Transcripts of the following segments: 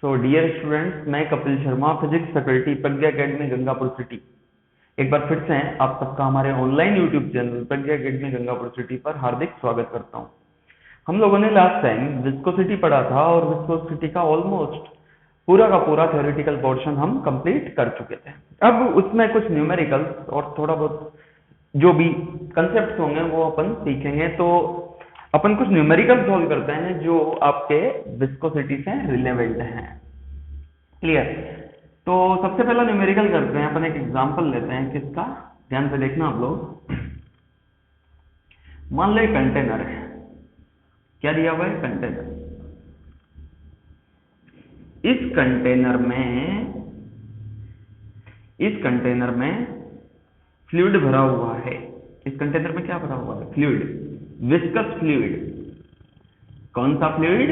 So dear students, मैं Kapil Sharma, physics faculty, प्रज्ञा academy, Gangapur city. एक बार फिर से आप सबका हमारे ऑनलाइन यूट्यूब चैनल प्रज्ञा एकेडमी गंगापुर सिटी पर हार्दिक स्वागत करता हूं। हम लोगों ने लास्ट टाइम विस्कोसिटी पढ़ा था और विस्कोसिटी का ऑलमोस्ट पूरा का पूरा थ्योरेटिकल पोर्शन हम कंप्लीट कर चुके थे। अब उसमें कुछ न्यूमेरिकल्स और थोड़ा बहुत जो भी कंसेप्ट होंगे वो अपन सीखेंगे। तो अपन कुछ न्यूमेरिकल सॉल्व करते हैं जो आपके विस्कोसिटी से रिलेवेंट हैं। क्लियर? तो सबसे पहला न्यूमेरिकल करते हैं, अपन एक एग्जांपल लेते हैं किसका, ध्यान से देखना आप लोग। मान लो कंटेनर है, क्या दिया हुआ है? कंटेनर। इस कंटेनर में फ्लूइड भरा हुआ है। इस कंटेनर में क्या भरा हुआ है? Fluid, viscous fluid. कौन सा fluid?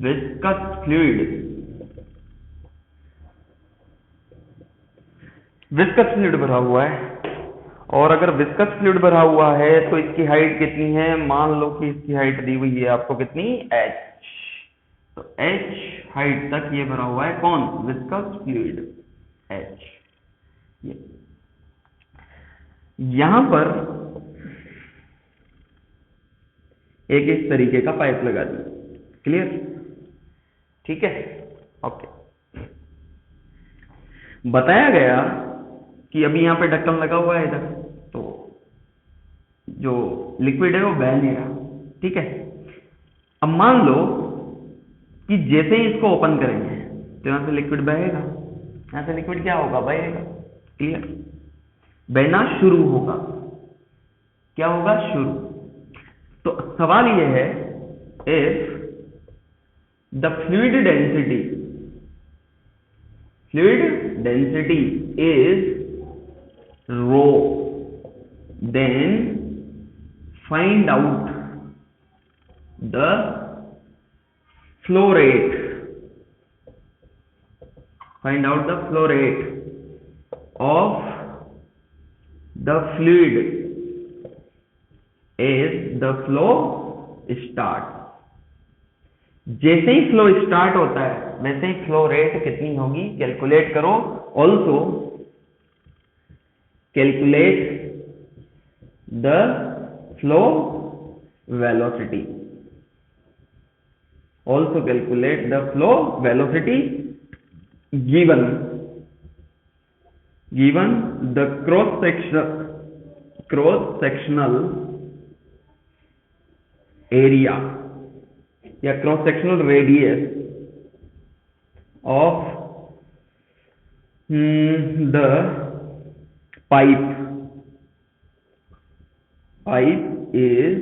Viscous fluid. Viscous fluid भरा हुआ है। और अगर विस्कस फ्लूइड भरा हुआ है तो इसकी हाइट कितनी है? मान लो कि इसकी हाइट दी हुई है आपको कितनी? h। तो h हाइट तक ये भरा हुआ है। कौन? Viscous fluid, h। यहां पर एक इस तरीके का पाइप लगा दिया। क्लियर? ठीक है, ओके। बताया गया कि अभी यहां पे ढक्कन लगा हुआ है इधर, तो जो लिक्विड है वो बह नहीं रहा। ठीक है, अब मान लो कि जैसे ही इसको ओपन करेंगे तो यहां से लिक्विड बहेगा, यहां से लिक्विड क्या होगा? बहेगा। क्लियर? बहना शुरू होगा। क्या होगा? शुरू। तो सवाल यह है, if the fluid density is rho, then find out the flow rate. Find out the flow rate of the fluid as the flow starts. जैसे ही फ्लो स्टार्ट होता है वैसे ही फ्लो रेट कितनी होगी कैलकुलेट करो। Also calculate the flow velocity. Also calculate the flow velocity given the cross sectional area या cross sectional radius of the pipe is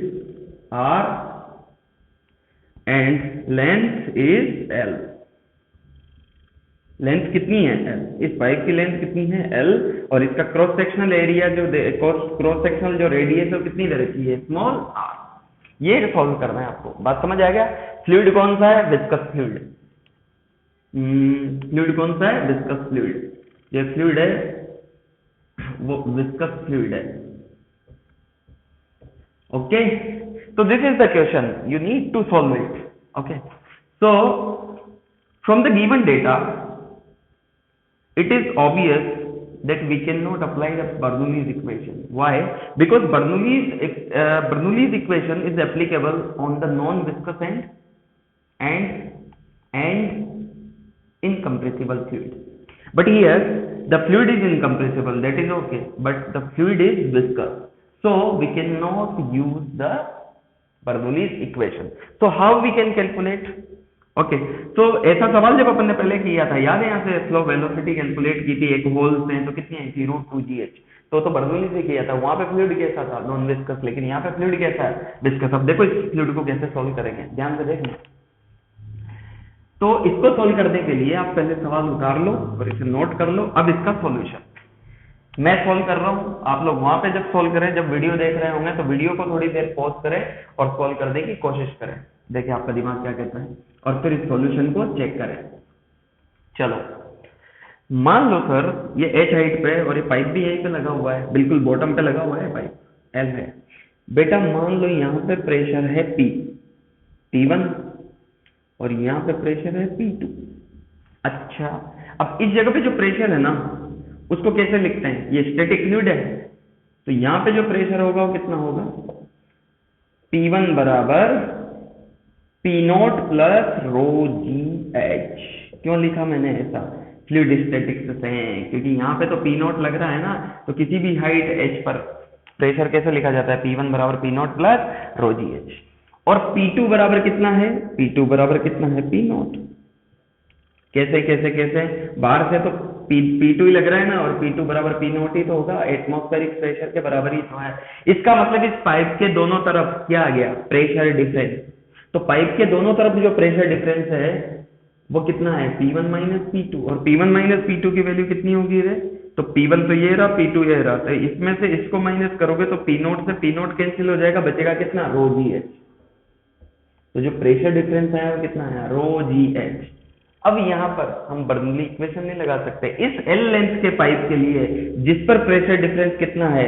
r and length is l। Length कितनी है? l। इस pipe की length कितनी है? l। और इसका cross sectional area जो क्रॉस सेक्शनल जो रेडियस है वो कितनी दे रखी है? Small r। ये सॉल्व करना है आपको। बात समझ आ गया? फ्लूइड कौन सा है? Viscous fluid. फ्लूइड कौन सा है? Viscous fluid. ये फ्लूइड है वो विस्कस फ्लूइड है। Okay, so this is the question, you need to solve it. Okay, so from the given data it is obvious that we cannot apply the Bernoulli's equation. Why? Because Bernoulli's equation is applicable on the non-viscous and incompressible fluid, but here the fluid is incompressible, that is okay, but the fluid is viscous, so we cannot use the Bernoulli's equation. So how we can calculate? Okay, तो ऐसा सवाल जब अपन ने पहले किया था, याद है, यहाँ से फ्लो वेलोसिटी कैलकुलेट की थी एक होल से, तो कितनी आई थी? √2gh। तो बर्नौली से किया था, वहां पे फ्लूइड कैसा था? नॉन विस्कस, लेकिन यहाँ पे फ्लूइड कैसा है? विस्कस। अब देखो इस फ्लूइड को कैसे सॉल्व करेंगे, ध्यान से देखना। तो इसको सॉल्व करने के लिए आप पहले सवाल उतार लो और इसे नोट कर लो। अब इसका सॉल्यूशन मैं सॉल्व कर रहा हूं, आप लोग वहां पे जब सॉल्व करें, जब वीडियो देख रहे होंगे तो वीडियो को थोड़ी देर पॉज करें और सॉल्व करने की कोशिश करें। देखिए आपका दिमाग क्या कहता है, और फिर इस सॉल्यूशन को चेक करें। चलो, मान लो सर ये h हाइट पे और ये पाइप भी यहीं पे लगा हुआ है, बिल्कुल बॉटम पे लगा हुआ है, पाइप L है। बेटा मान लो यहाँ पे प्रेशर है P, P1, और यहाँ पे प्रेशर है P2। अच्छा, अब इस जगह पे जो प्रेशर है ना उसको कैसे लिखते हैं, ये स्टैटिक फ्लूइड है, तो यहाँ पे जो प्रेशर होगा वो कितना होगा, P1 बराबर P0 प्लस रो जी एच। क्यों लिखा मैंने ऐसा, फ्लूइड स्टैटिक्स से, क्योंकि यहाँ पे तो P0 लग रहा है ना, तो किसी भी हाइट h पर प्रेशर कैसे लिखा जाता है, P1 बराबर P0 प्लस रो जी एच। और P2 बराबर कितना है, P2 बराबर कितना है, P0। कैसे कैसे कैसे, बाहर से तो P2 ही लग रहा है ना, और P2 बराबर P0 ही तो होगा, एटमॉस्फेरिक प्रेशर के बराबर ही तो है। इसका मतलब इस पाइप के दोनों तरफ क्या आ गया, प्रेशर डिफरेंस। तो पाइप के दोनों तरफ जो प्रेशर डिफरेंस है वो कितना है, P1 माइनस P2, और P1 माइनस P2 की वैल्यू कितनी होगी रे, तो P1 तो ये रहा, P2 ये रहा, तो इसमें से इसको माइनस करोगे तो P0 से P0 कैंसिल हो जाएगा, बचेगा कितना, रो जी एच। तो जो प्रेशर डिफरेंस है वो कितना है, रो जी एच। अब यहाँ पर हम बर्नौली इक्वेशन नहीं लगा सकते, इस L लेंथ के पाइप के लिए जिस पर प्रेशर डिफरेंस कितना है,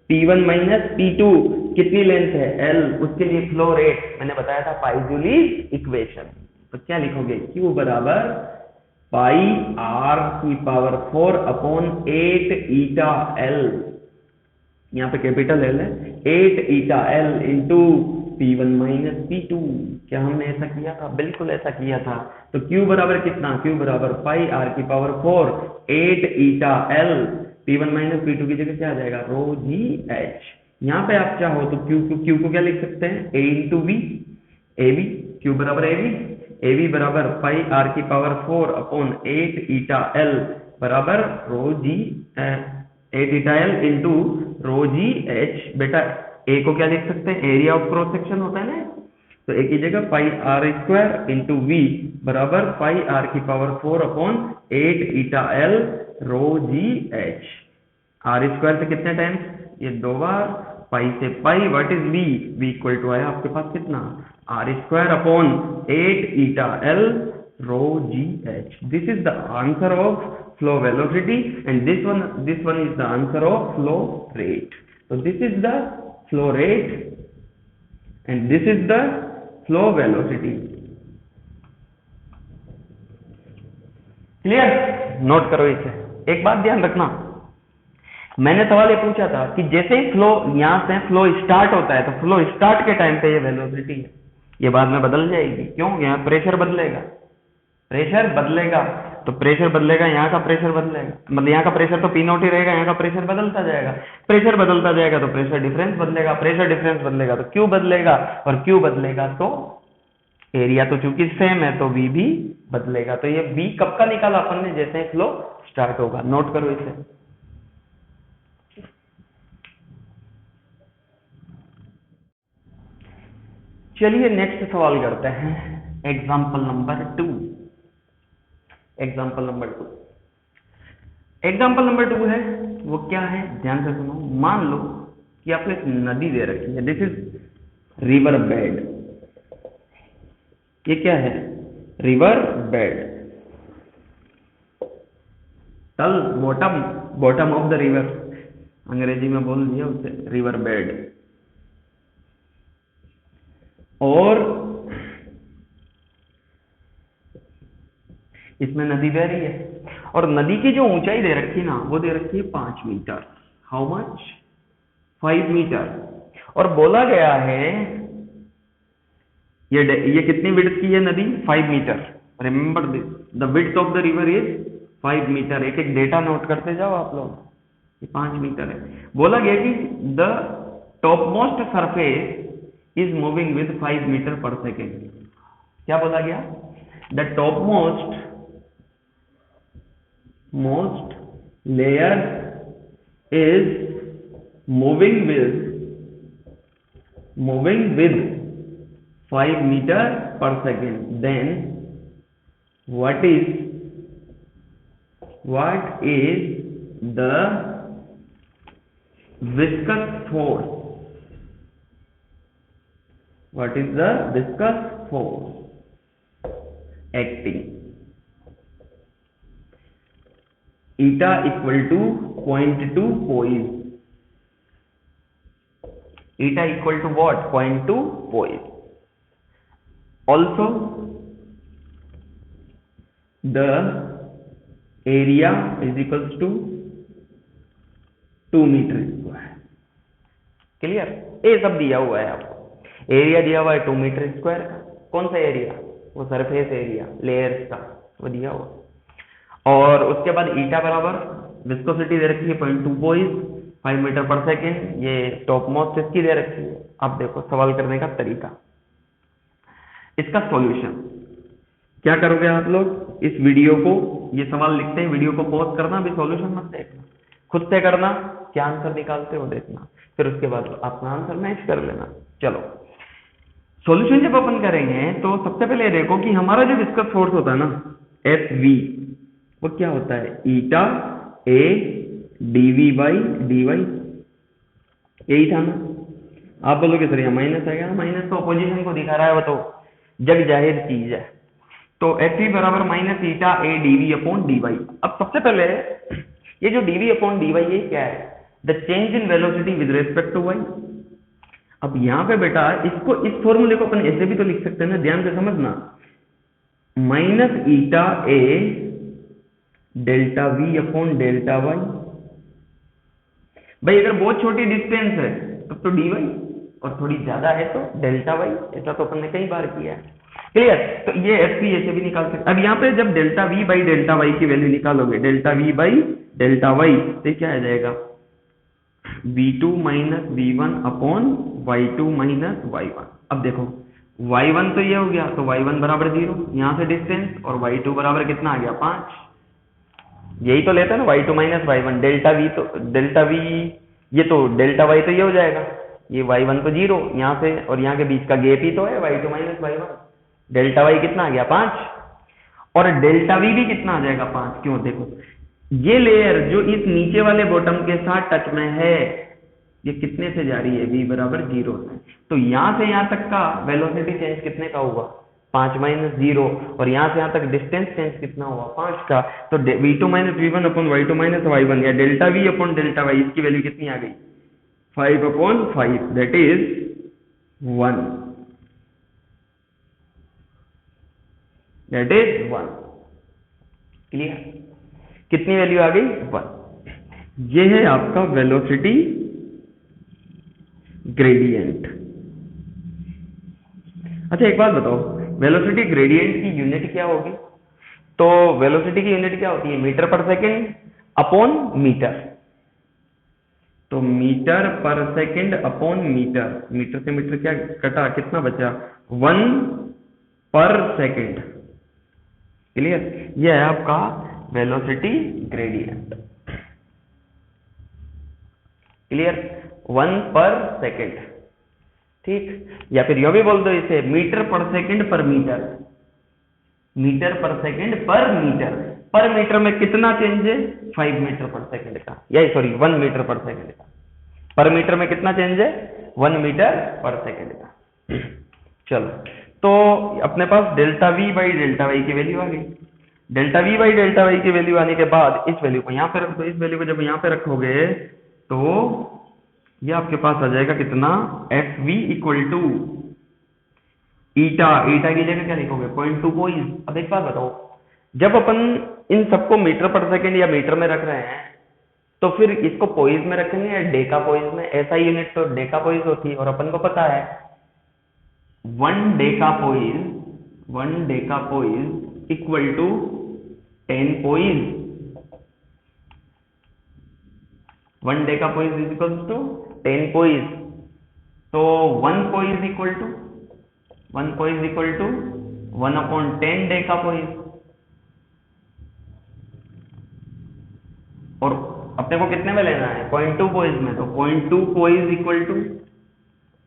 P1 माइनस P2, कितनी लेंथ है L, उसके लिए फ्लो रेट मैंने बताया था पाइजूली इक्वेशन। तो क्या लिखोगे, Q बराबर पाई आर की पावर 4 अपॉन 8 ईटा L, यहाँ पे कैपिटल L है, 8 eta L into P1 minus P2। क्या हमने ऐसा किया था, बिल्कुल ऐसा किया था। तो Q बराबर कितना, Q बराबर पाई आर की power 4 8 eta L, P1 minus P2 की जगह क्या आ जाएगा, रो जी एच। यहाँ पे आप चाहो तो Q को क्या लिख सकते हैं, A into B, A B, Q बराबर ए बी बराबर पाई आर की पावर 4 अपॉन 8 ईटा L बराबर rho G 8 eta L into rho जी एच। बेटा ए को क्या लिख सकते हैं, एरिया ऑफ क्रॉस सेक्शन होता है ना, तो ए की जगह pi r square into V बराबर पाई आर की power 4 upon 8 eta L rho जी एच। आर स्क्वायर से कितने टाइम्स, ये 2 बार, पाई से pi, what is V, V equal to आया आपके पास कितना, r square upon 8 eta L rho ji h. This is the answer of flow velocity and this one is the answer of flow rate. So this is the flow rate and this is the flow velocity. Clear, note करो इसे। एक बात ध्यान रखना, मैंने सवाल ये पूछा था कि जैसे ही फ्लो यहां से फ्लो स्टार्ट होता है, तो फ्लो स्टार्ट के टाइम पे ये वेलोसिटी है, ये बाद में बदल जाएगी। क्यों, यहाँ प्रेशर बदलेगा, प्रेशर बदलेगा, तो प्रेशर बदलेगा, यहाँ का प्रेशर बदलेगा, मतलब यहाँ का प्रेशर तो P0 ही रहेगा, यहाँ का प्रेशर बदलता जाएगा, प्रेशर बदलता जाएगा तो प्रेशर डिफरेंस बदलेगा, प्रेशर डिफरेंस बदलेगा तो Q बदलेगा, और Q बदलेगा तो एरिया तो चूंकि सेम है तो V भी बदलेगा। तो ये V कब का निकाला अपन ने, जैसे फ्लो स्टार्ट होगा। नोट करो इसे। चलिए नेक्स्ट सवाल करते हैं, example number 2। Example number 2, example number 2 है, वो क्या है, ध्यान से सुनो। मान लो कि आपको एक नदी दे रखी है, दिस इज रिवर बेड। ये क्या है, रिवर बेड, तल, bottom, bottom of the river, अंग्रेजी में बोल दिया उसे, रिवर बेड। और इसमें नदी बह रही है, और नदी की जो ऊंचाई दे रखी ना, वो दे रखी है 5 मीटर। How much, 5 metre. और बोला गया है ये कितनी विड्थ की है नदी, 5 metre. Remember this, the width of the river is 5 metre. एक एक डेटा नोट करते जाओ आप लोग, ये 5 मीटर है। बोला गया कि the top most surface is moving with 5 metre per second. क्या बोला गया, the top most layer is moving with 5 meter per second. Then what is the viscous force? What is the viscous force acting? Eta equal to 0.2 poise. Eta equal to what, 0.2 poise. Also the area is equals to 2 metre square. Clear? ये सब दिया हुआ है आपको। Area दिया हुआ है 2 metre square का। कौन सा एरिया? वो सरफेस एरिया लेयर्स का, वो दिया हुआ। और उसके बाद ईटा बराबर विस्कोसिटी दे रखी है 0.2 पोइज 5 मीटर पर सेकेंड, ये टॉप मोस्ट इसकी दे रखी है। अब देखो सवाल करने का तरीका, इसका सॉल्यूशन क्या करोगे आप लोग? इस वीडियो को, ये सवाल लिखते हैं, वीडियो को पॉज करना, अभी सॉल्यूशन मत देखना, खुद से करना, क्या आंसर निकालते हो देखना, फिर उसके बाद अपना आंसर मैच कर लेना। चलो सॉल्यूशन जब अपन करेंगे तो सबसे पहले देखो कि हमारा जो विस्कस फोर्स होता है ना एफ वी, वो क्या होता है? ईटा ए डीवी बाई डी वाई, यही था ना। आप बोलोगे सर यहाँ माइनस आ गया, माइनस तो अपोजिशन को दिखा रहा है, वो तो जग जाहिर चीज है। तो एफ वी बराबर माइनस ईटा ए डीवी अपॉन डी वाई। अब सबसे पहले ये जो डीवी अपॉन डी वाई ये क्या है? The change in velocity with respect to Y. अब यहाँ पे बेटा इसको, इस फॉर्मूले को अपन ऐसे भी तो लिख सकते हैं ना, ध्यान से समझना। Minus eta A delta V upon delta Y. भाई अगर बहुत छोटी डिस्टेंस है तब तो डी वाई, और थोड़ी ज्यादा है तो डेल्टा वाई। ऐसा तो अपन ने कई बार किया है। क्लियर? तो ये एफ पी ऐसे भी निकाल सकते। अब यहाँ पे जब delta V by delta Y की वैल्यू निकालोगे, delta V by delta Y, तो क्या आ जाएगा? v2 minus v1 upon y2 minus y1। अब देखो y1 तो ये हो गया, तो y1 बराबर 0, यहाँ से डिस्टेंस, और y2 बराबर कितना आ गया? 5। यही तो लेता है ना, y2 minus y1। Delta v तो डेल्टा v, ये तो डेल्टा y तो ये हो जाएगा, ये y1 तो 0 यहाँ से, और यहाँ के बीच का गैप ही तो है y2 minus y1। Delta y कितना आ गया? 5। और डेल्टा v भी कितना आ जाएगा? 5। क्यों? देखो ये लेयर जो इस नीचे वाले बॉटम के साथ टच में है, ये कितने से जा रही है? v बराबर 0 से। तो यहाँ से यहाँ तक का वेलोसिटी चेंज कितने का हुआ? 5 माइनस 0। और यहाँ से यहाँ तक डिस्टेंस चेंज कितना हुआ? 5 का। तो v2 minus v1 upon y2 minus y1, या delta v upon delta y, इसकी वैल्यू कितनी आ गई? 5 upon 5, that is 1। That is 1। Clear? कितनी वैल्यू आ गई? 1। ये है आपका वेलोसिटी ग्रेडियंट। अच्छा एक बात बताओ, वेलोसिटी ग्रेडियंट की यूनिट क्या होगी? तो वेलोसिटी की यूनिट क्या होती है? मीटर पर सेकंड अपॉन मीटर। तो मीटर पर सेकंड अपॉन मीटर, मीटर से मीटर क्या कटा, कितना बचा? 1 पर सेकंड। क्लियर? यह है आपका वेलोसिटी ग्रेडियंट। क्लियर? 1 पर सेकंड। ठीक, या फिर यो भी बोल दो इसे मीटर पर सेकंड पर मीटर। मीटर पर सेकंड पर मीटर। पर मीटर में कितना चेंज है? 5 मीटर पर सेकंड का, या सॉरी 1 मीटर पर सेकंड का। पर मीटर में कितना चेंज है? 1 मीटर पर सेकंड का। चलो तो अपने पास delta V by delta Y की वैल्यू आ गई। Delta V by delta Y की वैल्यू आने के बाद इस वैल्यू को यहाँ पे रख दो। इस वैल्यू को जब यहाँ पे रखोगे तो ये आपके पास आ जाएगा कितना? एफ वी इक्वल टू ईटा। ईटा की जगह क्या लिखोगे? 0.2 पोइज। अब एक बात बताओ, जब अपन इन सबको मीटर पर सेकेंड या मीटर में रख रहे हैं तो फिर इसको पोइज में रखेंगे या डेका पोइज में? ऐसा यूनिट तो डेका पोइज होती है, और अपन को पता है 1 deca poise equal to 10 poise. 1 deca poise is equal to 10 poise. तो 1 poise equal to 1 upon 10 deca poise. और अपने को कितने में लेना है? 0.2 पोइज में। तो 0.2 पोइज इक्वल टू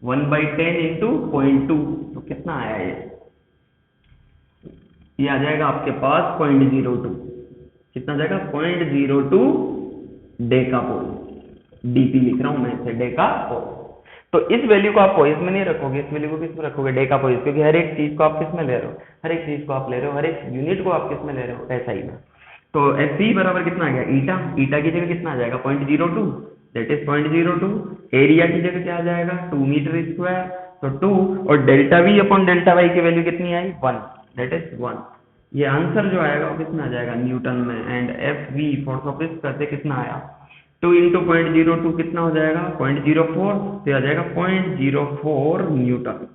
1/10 इंटू 0.2। तो कितना आया ये आ जाएगा आपके पास 0.02। कितना जाएगा? 0.02 डेका पोइज। डीपी लिख रहा हूं मैं इसे, डेका पोइज। तो इस वैल्यू को आप पोइज में नहीं रखोगे, इस वैल्यू को किस में रखोगे? डेका पोइज। क्योंकि हर एक चीज को आप किस में ले रहे हो? हर एक चीज को आप ले रहे हो, हर एक यूनिट को आप किस में ले रहे हो? ऐसा ही में। तो एफ सी बराबर कितना आ गया? ईटा। ईटा की जगह कितना आ जाएगा? 0.02, दैट इज 0.02। एरिया की जगह क्या आ जाएगा? 2 मीटर स्क्वायर। तो 2, और delta V upon delta Y की वैल्यू कितनी आई? 1, दैट इज 1। ये आंसर जो आएगा वो कितना आ जाएगा न्यूटन में। And F V force of viscous से कितना आया 2 इंटू 0.02 कितना हो जाएगा 0.04, तो आ जाएगा 0.04 Newton.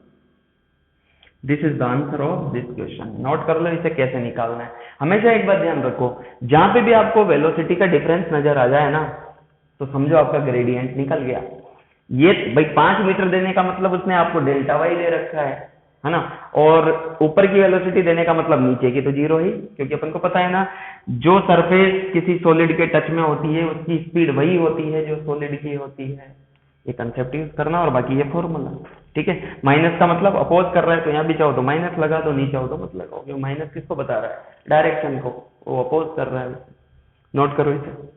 This is the answer of this question. Note कर लो इसे कैसे निकालना है। हमेशा एक बात ध्यान रखो, जहां पे भी आपको वेलोसिटी का डिफरेंस नजर आ जाए ना, तो समझो आपका ग्रेडियंट निकल गया। ये भाई 5 मीटर देने का मतलब उसने आपको डेल्टा वाई दे रखा है ना, और ऊपर की वेलोसिटी देने का मतलब नीचे की तो 0 ही, क्योंकि अपन को पता है ना जो सरफेस किसी सॉलिड के टच में होती है उसकी स्पीड वही होती है जो सॉलिड की होती है। ये कंसेप्ट यूज करना, और बाकी ये फॉर्मूला। ठीक है, माइनस का मतलब अपोज कर रहा है, तो यहाँ भी चाहो तो माइनस लगा दो, नहीं चाहो तो मत लगाओ, क्योंकि माइनस किसको बता रहा है डायरेक्शन को, वो अपोज कर रहा है। नोट करो इसे।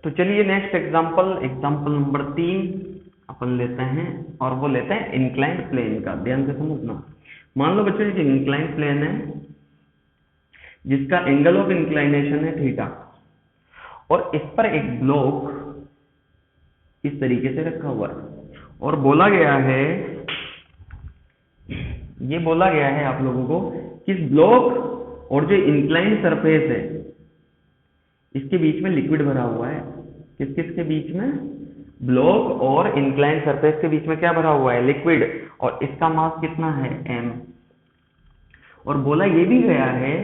तो चलिए नेक्स्ट एग्जांपल नंबर 3 अपन लेते हैं, और वो लेते हैं इंक्लाइंड प्लेन का। ध्यान से समझना। मान लो बच्चों ये इंक्लाइंड प्लेन है जिसका एंगल ऑफ इंक्लाइनेशन है थीटा, और इस पर एक ब्लॉक इस तरीके से रखा हुआ है, और बोला गया है, ये बोला गया है आप लोगों को कि इस ब्लॉक और जो इंक्लाइंड सरफेस है इसके बीच में लिक्विड भरा हुआ है। किस किस के बीच में? ब्लॉक और इंक्लाइंड सरफेस के बीच में क्या भरा हुआ है? लिक्विड। और इसका मास कितना है? m। और बोला ये भी गया है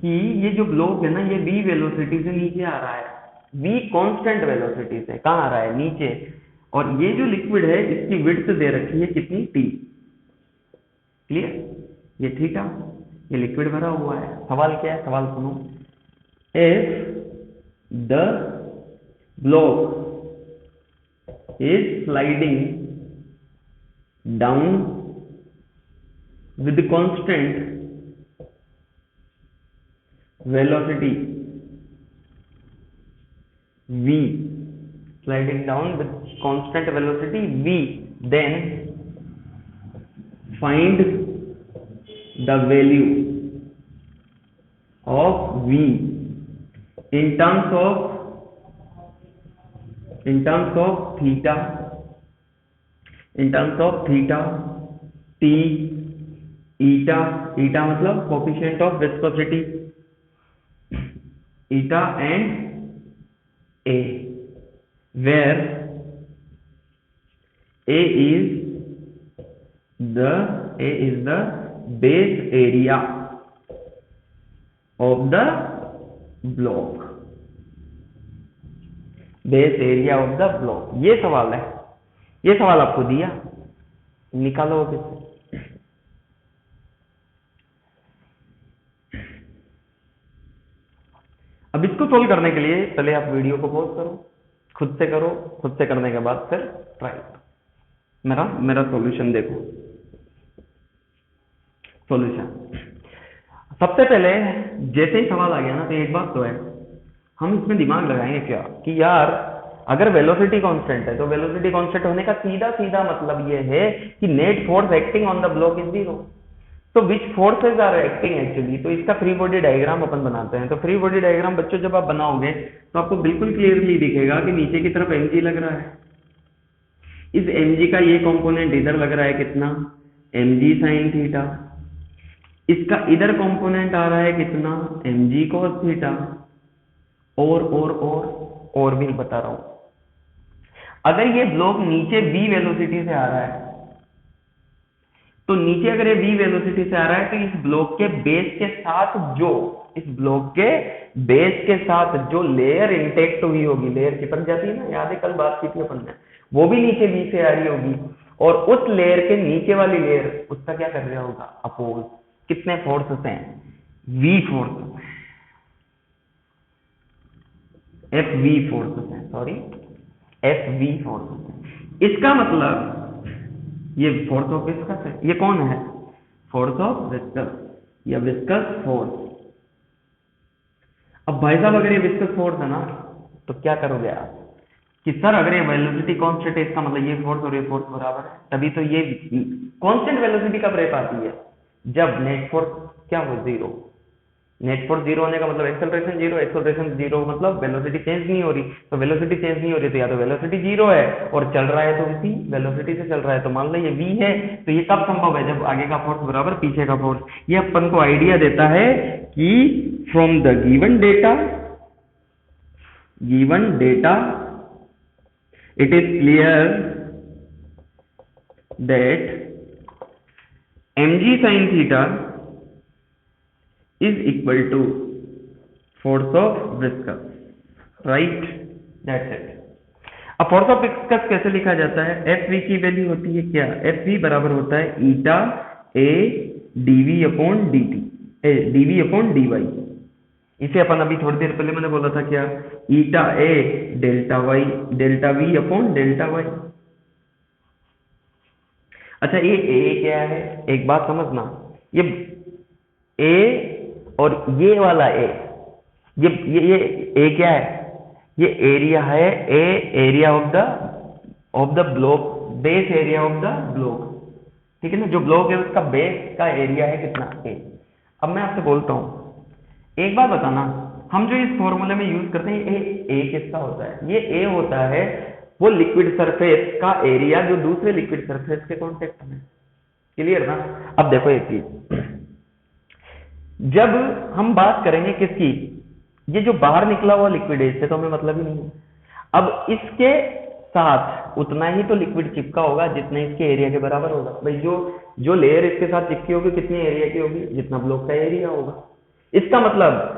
कि ये जो ब्लॉक है ना ये v वेलोसिटी से नीचे आ रहा है, v कांस्टेंट वेलोसिटी से। कहाँ आ रहा है? नीचे। और ये जो लिक्विड है इसकी विड्थ दे रखी है कितनी? t। क्लियर? ये थीटा, ये लिक्विड भरा हुआ है। सवाल क्या है? सवाल सुनो। if the block is sliding down with constant velocity v, sliding down with constant velocity v, then find the value of v in terms of theta, t, eta मतलब coefficient of viscosity, eta and a, where a is the base area of the block, base area of the block. ये सवाल है, ये सवाल आपको दिया, निकालो किससे। अब इसको सोल्व करने के लिए पहले आप वीडियो को पॉज करो, खुद से करो, खुद से करने के बाद फिर ट्राई करो। मेरा सॉल्यूशन देखो। सॉल्यूशन सबसे पहले जैसे ही सवाल आ गया ना, तो एक बात तो है, हम इसमें दिमाग लगाएंगे क्या कि यार अगर वेलोसिटी कांस्टेंट है तो वेलोसिटी कांस्टेंट होने का सीधा सीधा मतलब ये है कि net force acting on the block is 0। तो विच फोर्सेस आर एक्टिंग एक्चुअली, तो इसका फ्री बॉडी डायग्राम अपन बनाते हैं। तो फ्री बॉडी डायग्राम बच्चों जब आप बनाओगे तो आपको बिल्कुल क्लियरली दिखेगा कि नीचे की तरफ mg लग रहा है। इस mg का ये कंपोनेंट इधर लग रहा है कितना? mg sin theta. इसका इधर कंपोनेंट आ रहा है कितना? mg cos theta. और भी बता रहा हूं, अगर ये ब्लॉक नीचे v वेलोसिटी से आ रहा है, तो नीचे अगर ये v वेलोसिटी से आ रहा है तो इस ब्लॉक के बेस के साथ जो लेयर इंटेक्ट हुई होगी, लेयर चिपक जाती है ना, याद है कल बात की थी अपन ने, वो भी नीचे v से आ रही होगी, और उस लेयर के नीचे वाली लेयर उसका क्या कर रहा होगा? अपोज। कितने फोर्सेस हैं? v फोर्सेस, FV फोर्सेस है, सॉरी FV फोर्सेस है। इसका मतलब ये फोर्स ऑफ विस्कस है। ये कौन है? फोर्स ऑफ विस्कस या विस्कस फोर्स। अब भाई साहब अगर ये विस्कस फोर्स है ना, तो क्या करोगे आप कि सर अगर ये वेलोसिटी कांस्टेंट है, इसका मतलब ये फोर्स और ये फोर्स बराबर है, तभी तो ये कांस्टेंट वेलोसिटी कब रह पाती है? जब नेट फोर्स क्या हो? 0। नेट फोर्स जीरो होने का मतलब एक्सेलरेशन जीरो मतलब वेलोसिटी चेंज नहीं हो रही, तो वेलोसिटी चेंज नहीं हो रही तो या तो वेलोसिटी जीरो है और चल रहा है तो इसी वेलोसिटी से चल रहा है, तो मान लो ये v है, तो ये कब संभव है, जब आगे का फोर्स बराबर पीछे का फोर्स। ये अपन को आइडिया देता है कि from the given data it is clear that mg sin theta is equal to force of viscous, right? That's it. अब फोर्स ऑफ विस्कस कैसे लिखा जाता है, Fv की वैल्यू होती है क्या, Fv बराबर होता है ईटा a dv upon dt, dv upon dy। इसे अपन अभी थोड़ी देर पहले मैंने बोला था क्या, ईटा a delta v upon delta y। अच्छा ये a क्या है, एक बात समझना, ये a और ये वाला a, ये a क्या है, ये एरिया है, a area of the block, base area of the block, ठीक है ना, जो ब्लॉक है उसका बेस का एरिया है कितना a। अब मैं आपसे बोलता हूं, एक बात बताना, हम जो इस फॉर्मूले में यूज करते हैं ए किसका होता है, ये ए होता है वो लिक्विड सरफेस का एरिया जो दूसरे लिक्विड सरफेस के कांटेक्ट में। क्लियर ना। अब देखो एक चीज, जब हम बात करेंगे किसकी, ये जो बाहर निकला हुआ लिक्विड है इससे तो हमें मतलब ही नहीं है, अब इसके साथ उतना ही तो लिक्विड चिपका होगा जितना इसके एरिया के बराबर होगा। भाई जो लेयर इसके साथ चिपकी होगी कितने एरिया की होगी, जितना ब्लॉक का एरिया होगा। इसका मतलब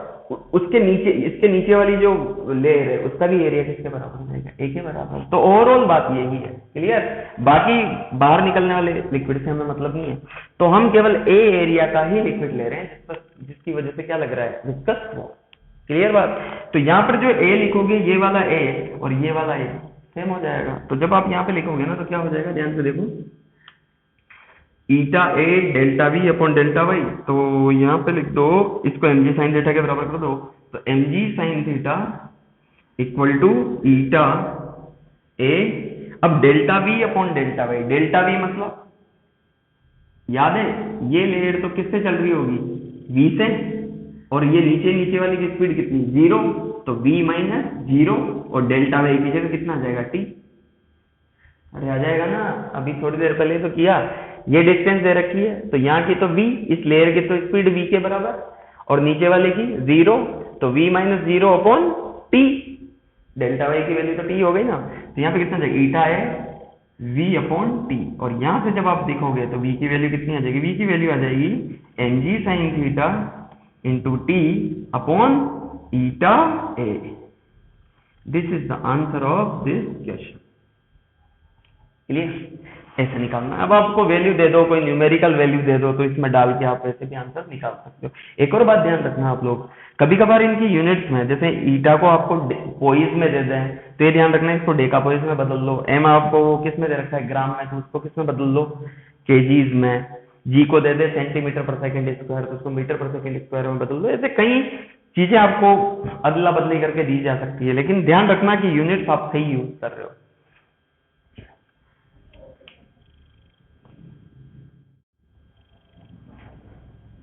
उसके नीचे, इसके नीचे वाली जो लेयर है उसका भी एरिया किसके बराबर रहेगा, ए के बराबर। तो ओवरऑल बात यही है, क्लियर। बाकी बाहर निकलने वाले लिक्विड से हमें मतलब नहीं है, तो हम केवल ए एरिया का ही लिक्विड ले रहे हैं जिसकी वजह से क्या लग रहा है, विस्कस फ्लो। क्लियर बात। तो यहाँ पर जो ए लिखोगे ये वाला ए और ये वाला ए सेम हो जाएगा, तो जब आप यहाँ पे लिखोगे ना तो क्या हो जाएगा, ध्यान से देखो, eta A delta V upon delta Y. तो यहाँ पे लिख दो, इसको एम जी साइन थीटा के बराबर कर दो, तो M G sine theta equal to eta A, अब delta V upon delta Y, delta V मतलब याद है ये लेयर तो किससे चल रही होगी, v से, और ये नीचे वाली की स्पीड कितनी, 0, तो v माइनस 0 और डेल्टा वाई की जगह कितना आ जाएगा, t। अरे आ जाएगा ना, अभी थोड़ी देर पहले तो किया, ये डिस्टेंस दे रखी है तो यहाँ की तो v, इस लेयर की तो स्पीड v के बराबर, और नीचे वाले की 0, तो v minus 0 upon t, delta Y की वैल्यू तो t हो गई ना। तो यहाँ पे कितना जाएगा, ईटा है v अपॉन टी, और यहाँ से जब आप देखोगे तो v की वैल्यू कितनी आ जाएगी, v की वैल्यू आ जाएगी M G sine theta into T upon eta A. This is the answer of this question. Clear, ऐसे निकालना। अब आपको वैल्यू दे दो, कोई न्यूमेरिकल वैल्यू दे दो, तो इसमें डाल के आप ऐसे भी आंसर निकाल सकते हो। एक और बात ध्यान रखना आप लोग, कभी कभार इनकी यूनिट्स में, जैसे ईटा को आपको पोइस में दे दें तो ये ध्यान रखना इसको डेका पोइस में बदल लो, एम आपको किस में दे रखा है, ग्राम में, तो उसको किस में बदल लो, केजीज में, जी को दे दे सेंटीमीटर पर सेकेंड स्क्वायर तो उसको मीटर पर सेकेंड स्क्वायर में बदल दो। ऐसे कई चीजें आपको अदला बदली करके दी जा सकती है, लेकिन ध्यान रखना कि यूनिट्स आप सही यूज कर रहे हो।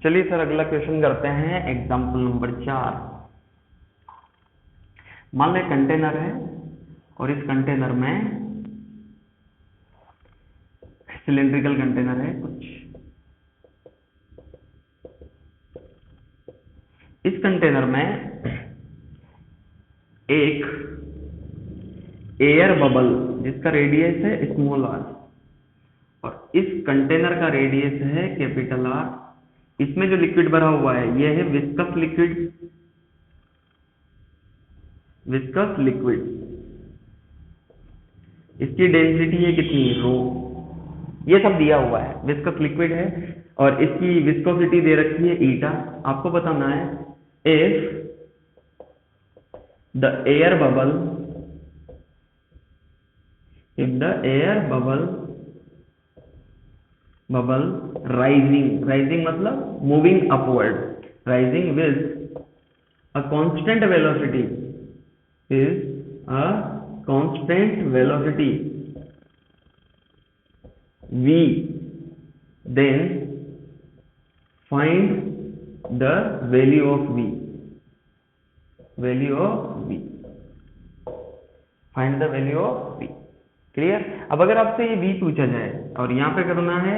चलिए सर अगला क्वेश्चन करते हैं, एग्जाम्पल नंबर 4। मान लें कंटेनर है और इस कंटेनर में सिलेंड्रिकल कंटेनर है कुछ, इस कंटेनर में एक एयर बबल जिसका रेडियस है स्मॉल आर, और इस कंटेनर का रेडियस है कैपिटल आर। इसमें जो लिक्विड भरा हुआ है ये है विस्कस लिक्विड, इसकी डेंसिटी है कितनी, रो, ये सब दिया हुआ है, विस्कस लिक्विड है और इसकी विस्कोसिटी दे रखी है ईटा। आपको बताना है if the air bubble rising मतलब moving upward, rising with a constant velocity v, then find the value of v, value of v, find the value of v। Clear. अब अगर आपसे ये v पूछा जाए और यहाँ पे करना है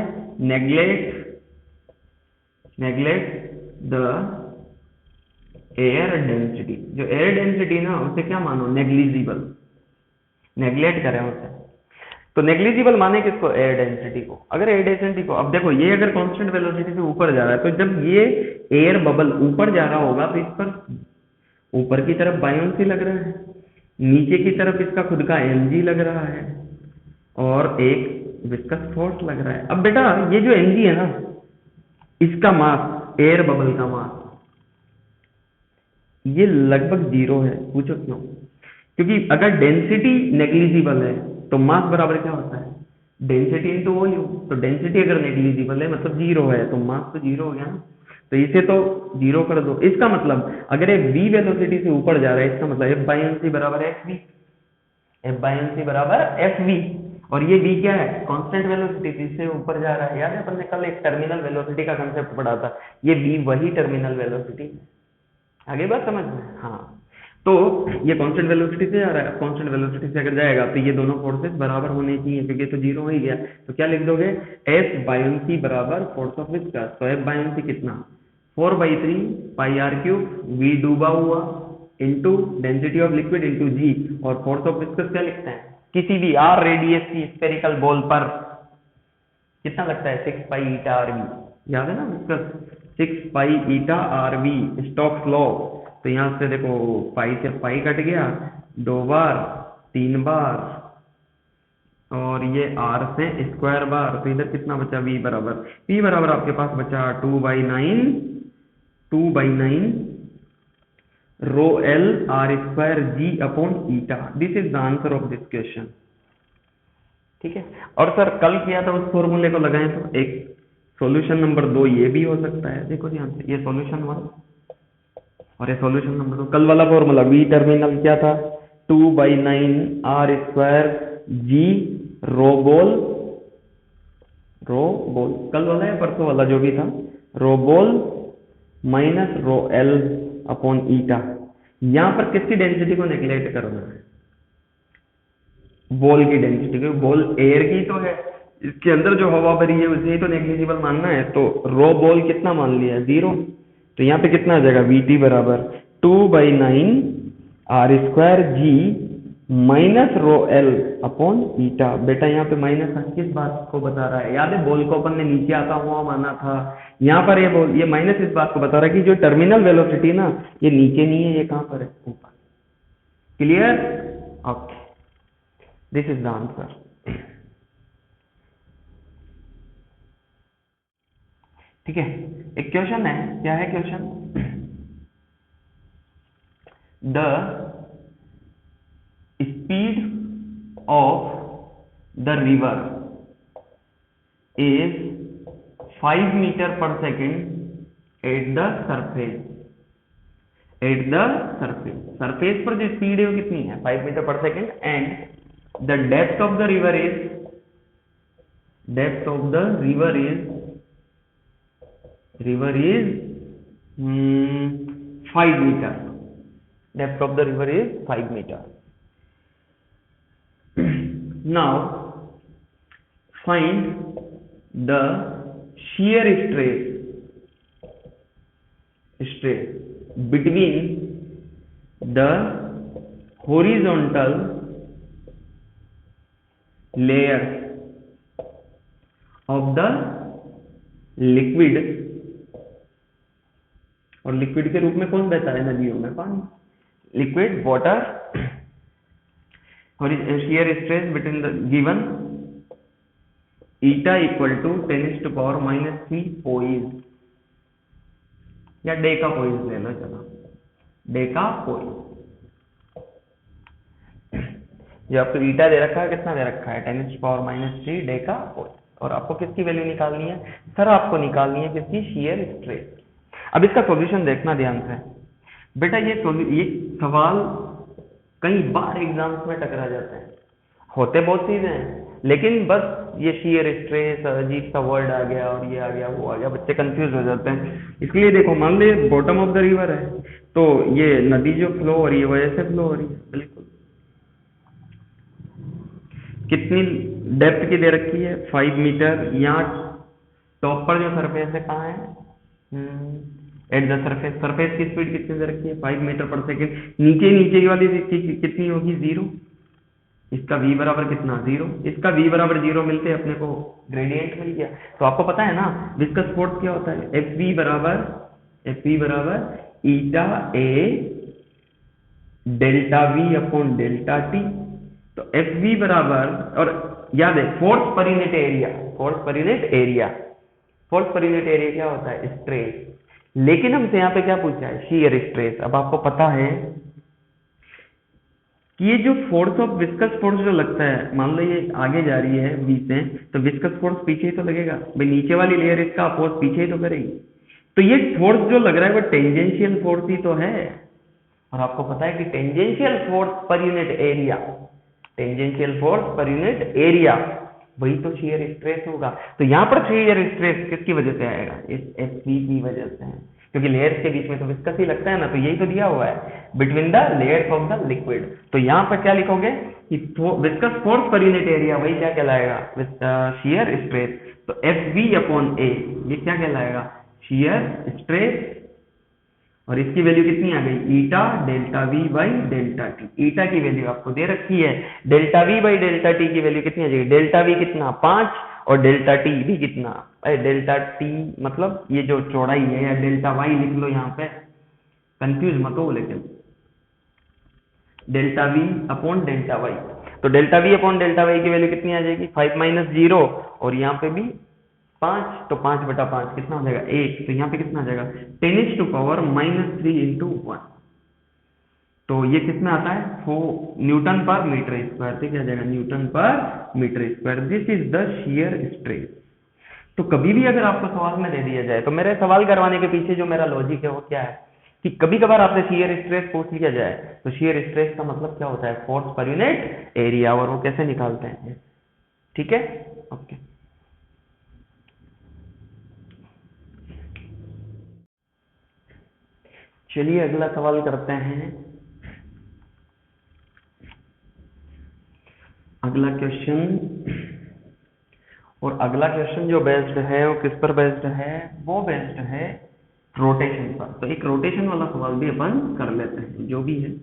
नेग्लेक्ट द एयर डेंसिटी, जो एयर डेंसिटी ना उसे क्या मानो, नेग्लिजिबल, नेग्लेक्ट करें उसे। तो नेग्लिजिबल माने किसको, एयर डेंसिटी को। अगर एयर डेंसिटी को, अब देखो ये अगर कांस्टेंट वेलोसिटी से ऊपर जा रहा है, तो जब ये एयर बबल ऊपर जा रहा होगा तो इस पर ऊपर की तरफ बायोन्सी लग रहा है, नीचे की तरफ इसका खुद का mg लग रहा है और एक विस्कस फोर्स लग रहा है। अब बेटा ये जो mg है ना, इसका मास, एयर बबल का मास, ये लगभग 0 है। पूछो क्यों? क्योंकि अगर डेंसिटी नेग्लिजिबल है तो मास बराबर क्या होता है, डेंसिटी इनटू वॉल्यूम। तो डेंसिटी अगर नेग्लिजिबल है मतलब 0 है, तो मास तो 0 हो गया ना। तो इसे तो 0 कर दो। इसका मतलब अगर ये v वेलोसिटी से ऊपर जा रहा है, इसका मतलब f बाई एन सी बराबर fv, f by N C बराबर fv। और ये v क्या है, कांस्टेंट वेलोसिटी से ऊपर जा रहा है। याद है अपन ने कल एक टर्मिनल वेलोसिटी का कंसेप्ट पढ़ा था, ये v वही टर्मिनल वेलोसिटी है। आगे बात समझ में? हाँ। तो ये कांस्टेंट वेलोसिटी से जा रहा है, कांस्टेंट वेलोसिटी से अगर जाएगा तो ये दोनों फोर्सेस बराबर होने चाहिए, क्योंकि तो 0 हो ही गया। तो क्या लिख दोगे, F बाई एन सी बराबर फोर्स ऑफ विस्कस। तो F बाई एन सी कितना, 4/3 पाई आर क्यूब, v डूबा हुआ into density of liquid into g, और फोर्स ऑफ विस्कस क्या लिखते हैं, किसी भी r रेडियस की स्फेरिकल बॉल पर कितना लगता है, 6 पाई ईटा आर वी। याद है ना viscous, 6 pi eta R V, Stokes law. तो यहां से देखो पाई से पाई कट गया, 2 बार 3 बार, और ये r से स्क्वायर बार। तो इधर कितना बचा, v बराबर, p बराबर आपके पास बचा 2/9 rho L R square G upon eta. This is the answer of this question. ठीक है। और सर कल किया था उस फॉर्मूले को लगाएं, तो एक सॉल्यूशन नंबर 2 ये भी हो सकता है। देखो ध्यान से, ये सॉल्यूशन 1 और ये सॉल्यूशन नंबर 2। कल वाला फॉर्मूला v टर्मिनल क्या था, 2/9 R square G rho ball, कल वाला या परसों वाला जो भी था, rho ball minus rho L upon eta. यहां पर किसकी डेंसिटी को नेग्लेक्ट करना है, बॉल की डेंसिटी को। बॉल एयर की तो है, इसके अंदर जो हवा भरी है उसे ही तो नेग्लिजिबल मानना है। तो रो बॉल कितना मान लिया, 0। तो यहाँ पे कितना आ जाएगा, वीटी बराबर 2/9 R square G minus rho L upon eta. बेटा यहाँ पे माइनस किस बात को बता रहा है, याद है बॉल को अपन ने नीचे आता हुआ माना था। यहाँ पर ये माइनस इस बात को बता रहा है कि जो टर्मिनल वेलोसिटी ना, ये नीचे नहीं है, ये कहाँ पर है, ऊपर। Clear? Okay, this is the answer. ठीक है। एक क्वेश्चन है, क्या है question, the speed of the river is 5 metre per second at the surface. Surface पर जो स्पीड है वो कितनी है, 5 metre per second. And the depth of the river is 5 metre. Depth of the river is 5 meter. Now find the shear stress between the horizontal layers of the liquid, और liquid के रूप में कौन बहता है नदियों में, पानी, liquid water, shear stress between the given eta equal to 10⁻³ poise, या डेका पोइज ले लो, चलो डेका पोइज। जो आपको ईटा दे रखा है, कितना दे रखा है, 10⁻³ डेका पोइज। और आपको किसकी वैल्यू निकालनी है, सर आपको निकालनी है किसकी, शीयर स्ट्रेस। अब इसका सॉल्यूशन देखना ध्यान से बेटा। ये सवाल कई बार एग्जाम्स में टकरा जाते हैं, होते बहुत सीधे हैं लेकिन बस ये शियर स्ट्रेस अजीब सा वर्ड आ गया और ये आ गया वो आ गया, बच्चे कंफ्यूज हो जाते हैं। इसलिए देखो मान लो बॉटम ऑफ द रिवर है, तो ये नदी जो फ्लो हो रही है वजह से फ्लो हो रही है, बिल्कुल। कितनी डेप्थ की दे रखी है 5 मीटर। यहाँ टॉप पर जो सरफेस है कहाँ है, एट द सरफेस, सरफेस की स्पीड कितनी दे रखी है 5 मीटर पर सेकेंड। नीचे वाली कितनी होगी 0, इसका v बराबर कितना 0, इसका v बराबर 0 मिलते अपने को ग्रेडियंट मिल गया। तो आपको पता है ना विस्कस फोर्स क्या होता है, एफ वी बराबर eta A delta V upon delta T. तो एफ वी बराबर, और याद है force per unit area, force per unit area क्या होता है स्ट्रेस, लेकिन हमसे यहाँ पे क्या पूछा है शियर स्ट्रेस। अब आपको पता है कि ये जो फोर्स ऑफ विस्कस फोर्स जो लगता है, मान लो ये आगे जा रही है v से, तो विस्कस फोर्स पीछे ही तो लगेगा भाई, नीचे वाली लेयर इसका अपोज पीछे ही तो करेगी। तो ये फोर्स जो लग रहा है वो टेंजेंशियल फोर्स ही तो है, और आपको पता है कि tangential force per unit area वही तो शियर स्ट्रेस होगा। तो यहाँ पर शियर स्ट्रेस किसकी वजह से आएगा, इस एफ वी की वजह से है, क्योंकि लेयर्स के बीच में तो विस्कस ही लगता है ना, तो यही तो दिया हुआ है between the layers of the liquid. तो यहाँ पर क्या लिखोगे कि viscous force per unit area वही क्या कहलाएगा शियर स्ट्रेस। तो एफ वी अपॉन ए ये क्या कहलाएगा शियर स्ट्रेस, और इसकी वैल्यू कितनी आ गई eta delta V by delta T. Eta की वैल्यू आपको दे रखी है, delta V by delta T की वैल्यू कितनी आ जाएगी, डेल्टा वी कितना 5 और डेल्टा टी भी कितना, डेल्टा टी मतलब ये जो चौड़ाई है, या डेल्टा वाई लिख लो यहाँ पे, कंफ्यूज मत हो, लेकिन delta V upon delta Y. तो delta V upon delta Y की वैल्यू कितनी आ जाएगी 5 माइनस 0, और यहाँ पे भी 5, तो 5/5 कितना हो जाएगा 8। तो यहाँ पे कितना आ जाएगा 10⁻³ इंटू 1। तो ये किस में आता है 4 न्यूटन पर मीटर स्क्वायर, तो क्या जाएगा newton per metre square. This is the shear stress. तो कभी भी अगर आपको सवाल में दे दिया जाए, तो मेरे सवाल करवाने के पीछे जो मेरा लॉजिक है वो क्या है कि कभी कभार आपसे शियर स्ट्रेस पूछ लिया जाए, तो शियर स्ट्रेस का मतलब क्या होता है फोर्स पर यूनिट एरिया, और वो कैसे निकालते हैं, ठीक है ओके। चलिए अगला सवाल करते हैं। अगला क्वेश्चन, और अगला क्वेश्चन जो बेस्ड है वो किस पर बेस्ड है, वो बेस्ड है रोटेशन पर। तो एक रोटेशन वाला सवाल भी अपन कर लेते हैं जो भी है।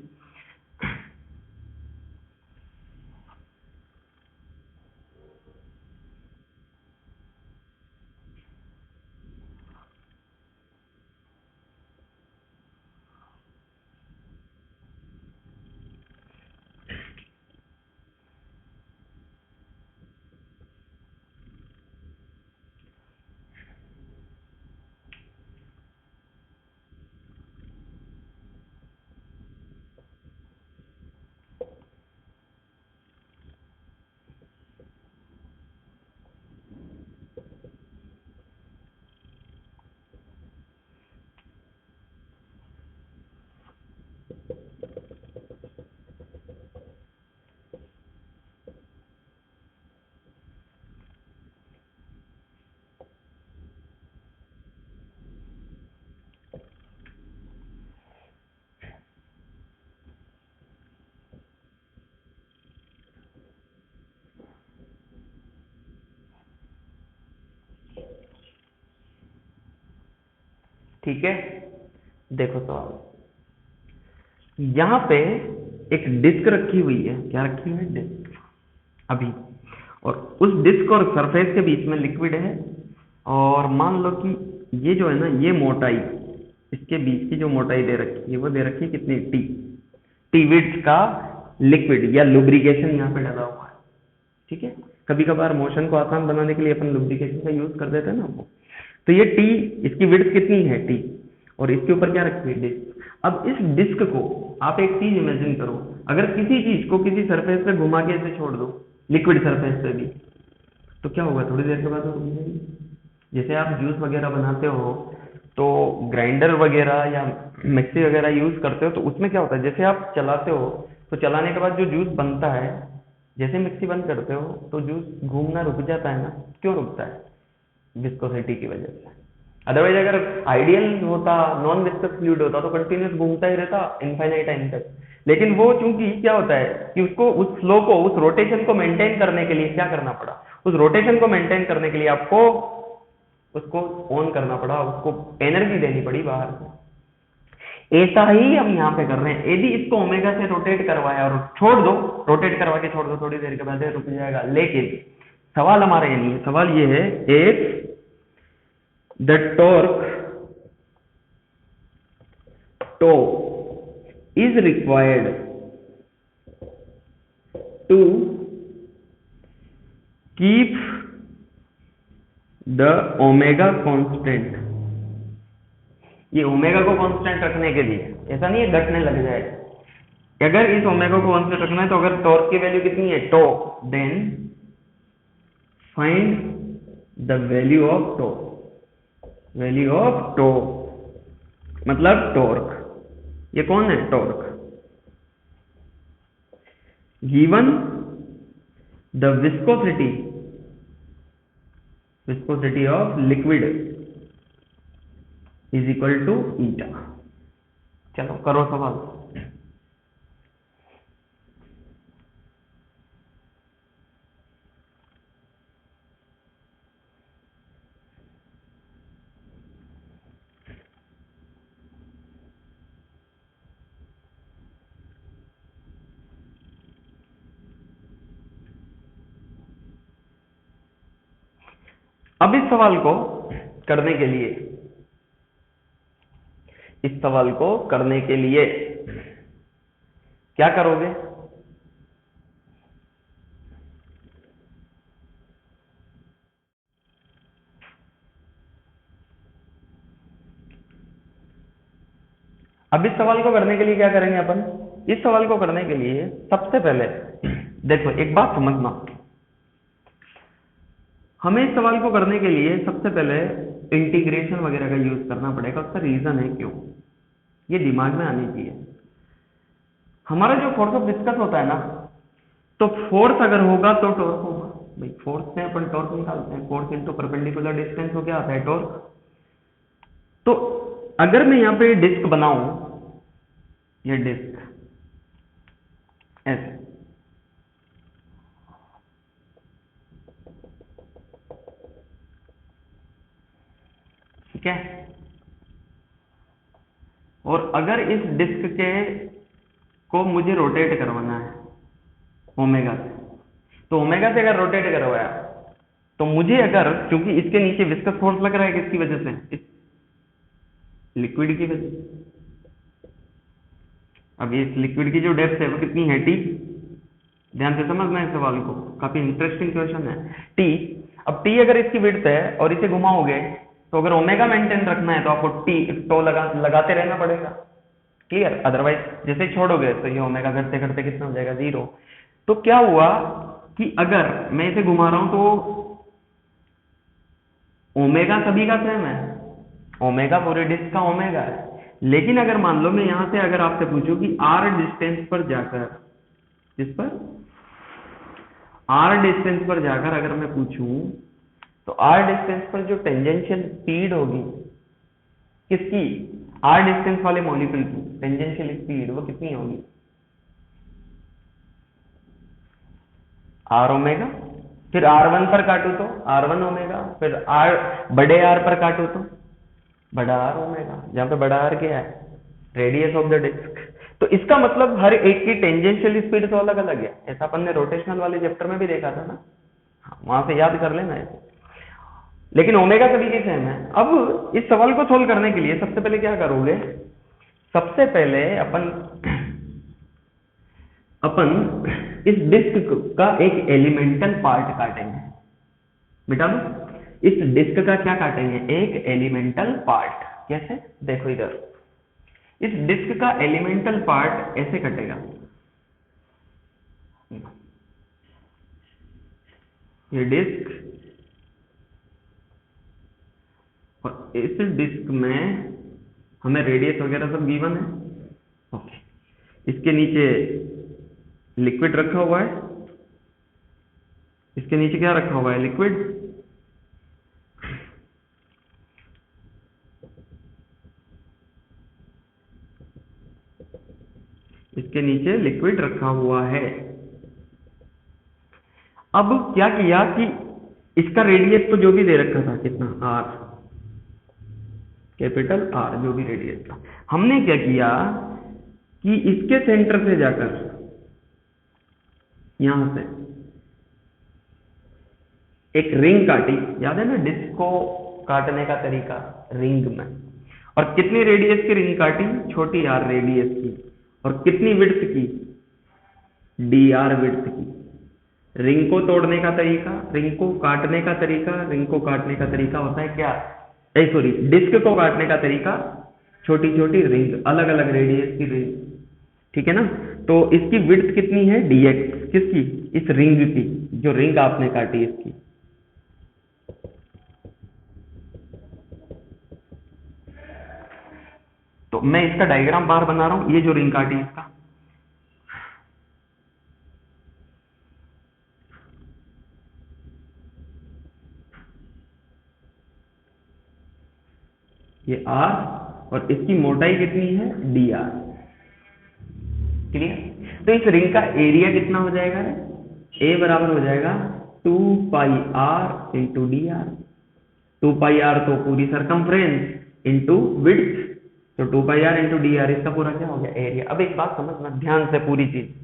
ठीक है, देखो सवाल, यहां पे एक डिस्क रखी हुई है, क्या रखी हुई है डिस्क अभी, और उस डिस्क और सरफेस के बीच में लिक्विड है, और मान लो कि ये जो है ना ये मोटाई, इसके बीच की जो मोटाई दे रखी है वो दे रखी है कितनी टी विड्थ का लिक्विड या लुब्रिकेशन यहाँ पे डाला हुआ है, ठीक है। कभी कभार मोशन को आसान बनाने के लिए अपन लुब्रिकेशन का यूज कर देते हैं ना वो। तो ये टी, इसकी विड्थ कितनी है टी, और इसके ऊपर क्या रखी है डिस्क। अब इस डिस्क को आप एक चीज इमेजिन करो, अगर किसी चीज को किसी सरफेस पे घुमा के ऐसे छोड़ दो, लिक्विड सरफेस पे भी, तो क्या होगा थोड़ी देर के बाद वो घूम जाएगी। जैसे आप जूस वगैरह बनाते हो तो ग्राइंडर वगैरह या मिक्सी वगैरह यूज करते हो, तो उसमें क्या होता है जैसे आप चलाते हो तो चलाने के बाद जो जूस बनता है जैसे मिक्सी बंद करते हो तो जूस घूमना रुक जाता है ना, क्यों रुकता है? विस्कोसिटी की वजह से। अदरवाइज अगर आइडियल होता, नॉन विस्कस फ्लूइड होता तो कंटिन्यूस घूमता ही रहता इनफाइनाइट टाइम तक। लेकिन वो चूंकि क्या होता है कि उसको उस फ्लो को, उस रोटेशन को मेंटेन करने के लिए क्या करना पड़ा, उस रोटेशन को मेंटेन करने के लिए आपको उसको ऑन करना पड़ा, उसको एनर्जी देनी पड़ी बाहर से। ऐसा ही हम यहाँ पे कर रहे हैं। यदि इसको ओमेगा से रोटेट करवाया और छोड़ दो, रोटेट करवा के छोड़ दो, थोड़ी देर के बाद रुक जाएगा। लेकिन सवाल हमारा ये नहीं है, सवाल ये है if the torque tau is required to keep the omega constant, ये ओमेगा को कांस्टेंट रखने के लिए, ऐसा नहीं है घटने लग जाए। अगर इस ओमेगा को कांस्टेंट रखना है तो अगर टॉर्क की वैल्यू कितनी है, tau, then find the value of tau. Value of tau मतलब टॉर्क, ये कौन है, torque. Given the viscosity, viscosity of liquid is equal to eta. चलो करो सवाल। अब इस सवाल को करने के लिए, इस सवाल को करने के लिए क्या करोगे? अब इस सवाल को करने के लिए क्या करेंगे अपन? इस सवाल को करने के लिए सबसे पहले देखो एक बात समझना, हमें इस सवाल को करने के लिए सबसे पहले इंटीग्रेशन वगैरह का यूज करना पड़ेगा। उसका रीजन है क्यों, ये दिमाग में आनी चाहिए। हमारा जो फोर्स ऑफ डिस्कस होता है ना, तो फोर्स अगर होगा तो टॉर्क होगा। भाई फोर्स से अपन टॉर्क निकालते हैं, फोर्स इनटू परपेंडिकुलर डिस्टेंस हो क्या आता है, टॉर्क। तो अगर मैं यहां पे डिस्क बनाऊं, ये डिस्क ऐसे, ठीक है, और अगर इस डिस्क के को मुझे रोटेट करवाना है ओमेगा से, तो ओमेगा से अगर रोटेट करवाया तो मुझे, अगर क्योंकि इसके नीचे विस्कस फोर्स लग रहा है किसकी वजह से, इस लिक्विड की वजह से। अब इस लिक्विड की जो डेप्थ है वो कितनी है, टी। ध्यान से समझना इस सवाल को, काफी इंटरेस्टिंग क्वेश्चन है। टी, अब टी अगर इसकी विड्थ है और इसे घुमाओगे तो अगर ओमेगा मेंटेन रखना है तो आपको टी टो लगाते रहना पड़ेगा, क्लियर। अदरवाइज जैसे छोड़ोगे तो ये ओमेगा घटते घटते कितना हो जाएगा, 0। तो क्या हुआ कि अगर मैं इसे घुमा रहा हूं तो ओमेगा सभी का सेम है, ओमेगा पूरे डिस्क का ओमेगा है। लेकिन अगर मान लो मैं यहां से अगर आपसे पूछूं कि आर डिस्टेंस पर जाकर, जिस पर आर डिस्टेंस पर जाकर अगर मैं पूछूं तो आर डिस्टेंस पर जो टेंजेंशियल स्पीड होगी किसकी, आर डिस्टेंस वाले मॉलिक्यूल की टेंजेंशियल स्पीड वो कितनी होगी, आर ओमेगा। फिर R1 पर काटू तो R1 ओमेगा, फिर आर बड़े आर पर काटू तो बड़ा आर ओमेगा, जहां पे बड़ा आर क्या है, रेडियस ऑफ द डिस्क। तो इसका मतलब हर एक की टेंजेंशियल स्पीड तो अलग अलग है। ऐसा अपन ने रोटेशनल वाले चैप्टर में भी देखा था ना, वहां से याद कर लेना ऐसे। लेकिन ओमेगा सभी की सेम है। अब इस सवाल को सोल्व करने के लिए सबसे पहले क्या करोगे, सबसे पहले अपन इस डिस्क का एक एलिमेंटल पार्ट काटेंगे। बेटा दो, इस डिस्क का क्या काटेंगे, एक एलिमेंटल पार्ट। कैसे, देखो इधर, इस डिस्क का एलिमेंटल पार्ट ऐसे कटेगा, ये डिस्क, और इस डिस्क में हमें रेडियस वगैरह सब गिवन है, ओके। इसके नीचे लिक्विड रखा हुआ है, इसके नीचे क्या रखा हुआ है? लिक्विड। इसके नीचे लिक्विड रखा हुआ है। अब क्या किया कि इसका रेडियस तो जो भी दे रखा था, कितना? आर, कैपिटल आर, जो भी रेडियस था, हमने क्या किया कि इसके सेंटर से जाकर यहां से एक रिंग काटी। याद है ना डिस्क को काटने का तरीका रिंग में? और कितनी रेडियस की रिंग काटी? छोटी आर रेडियस की। और कितनी विड्थ की? डी आर विड्थ की। रिंग को तोड़ने का तरीका, रिंग को काटने का तरीका, रिंग को काटने का तरीका होता है क्या? सॉरी, डिस्क को काटने का तरीका छोटी छोटी रिंग, अलग अलग रेडियस की रिंग, ठीक है ना? तो इसकी विड्थ कितनी है? dx। किसकी? इस रिंग की, जो रिंग आपने काटी इसकी। तो मैं इसका डायग्राम बाहर बना रहा हूं। ये जो रिंग काटी इसका, ये r, और इसकी मोटाई कितनी है? dr। क्लियर? तो इस रिंग का एरिया कितना हो जाएगा? a बराबर हो जाएगा 2 पाई r into D are. 2 pi r तो पूरी सरकमफ्रेंस इंटू विड्थ, तो 2 पाई r इंटू डी आर, इसका पूरा क्या हो गया? एरिया। अब एक बात समझना ध्यान से पूरी चीज,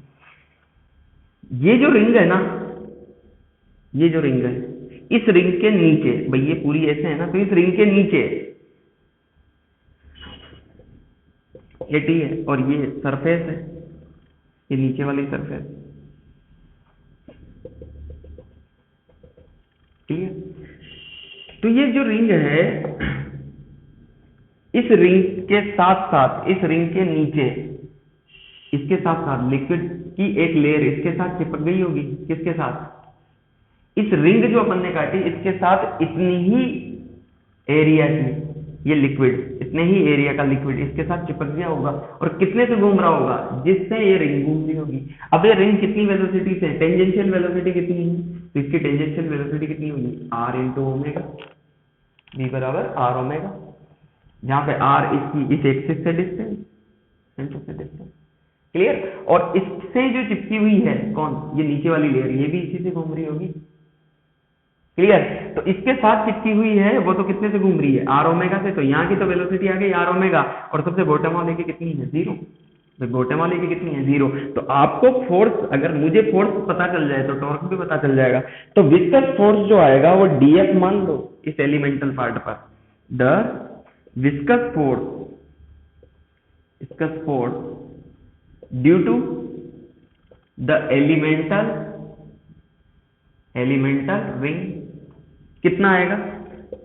ये जो रिंग है ना, ये जो रिंग है, इस रिंग के नीचे, भाई ये पूरी ऐसे है ना, तो इस रिंग के नीचे ये टी है और ये सरफेस है, ये नीचे वाली सरफेस, ठीक है? तो ये जो रिंग है, इस रिंग के साथ साथ, इस रिंग के नीचे, इसके साथ साथ लिक्विड की एक लेयर इसके साथ चिपक गई होगी। किसके साथ? इस रिंग जो अपन ने काटी, इसके साथ इतनी ही एरिया की ये लिक्विड, इतने ही एरिया का लिक्विड इसके साथ चिपक गया होगा। और कितने से घूम रहा होगा? जिससे ये रिंग घूम रही होगी। अब ये रिंग कितनी वेलोसिटी से? टेंजेंशियल वेलोसिटी कितनी है? तो इसकी टेंजेंशियल वेलोसिटी कितनी होगी? r इंटू ओमेगा, v बराबर r ओमेगा, जहां पे r इसकी इस एक्सिस से डिस्टेंस, सेंटर से डिस्टेंस। क्लियर? और इससे जो चिपकी हुई है कौन? ये नीचे वाली लेयर, ये भी इसी से घूम रही होगी। क्लियर? तो इसके साथ चिपकी हुई है वो तो कितने से घूम रही है? r ओमेगा से। तो यहाँ की तो वेलोसिटी आ गई r ओमेगा, और सबसे बॉटम वाले की कितनी है? 0। तो बॉटम वाले की कितनी है? 0। तो आपको फोर्स, अगर मुझे फोर्स पता चल जाए तो टॉर्क भी पता चल जाएगा। तो विस्कस फोर्स जो आएगा वो dF मान लो इस एलिमेंटल पार्ट पर। The viscous force due to the elemental ring कितना आएगा?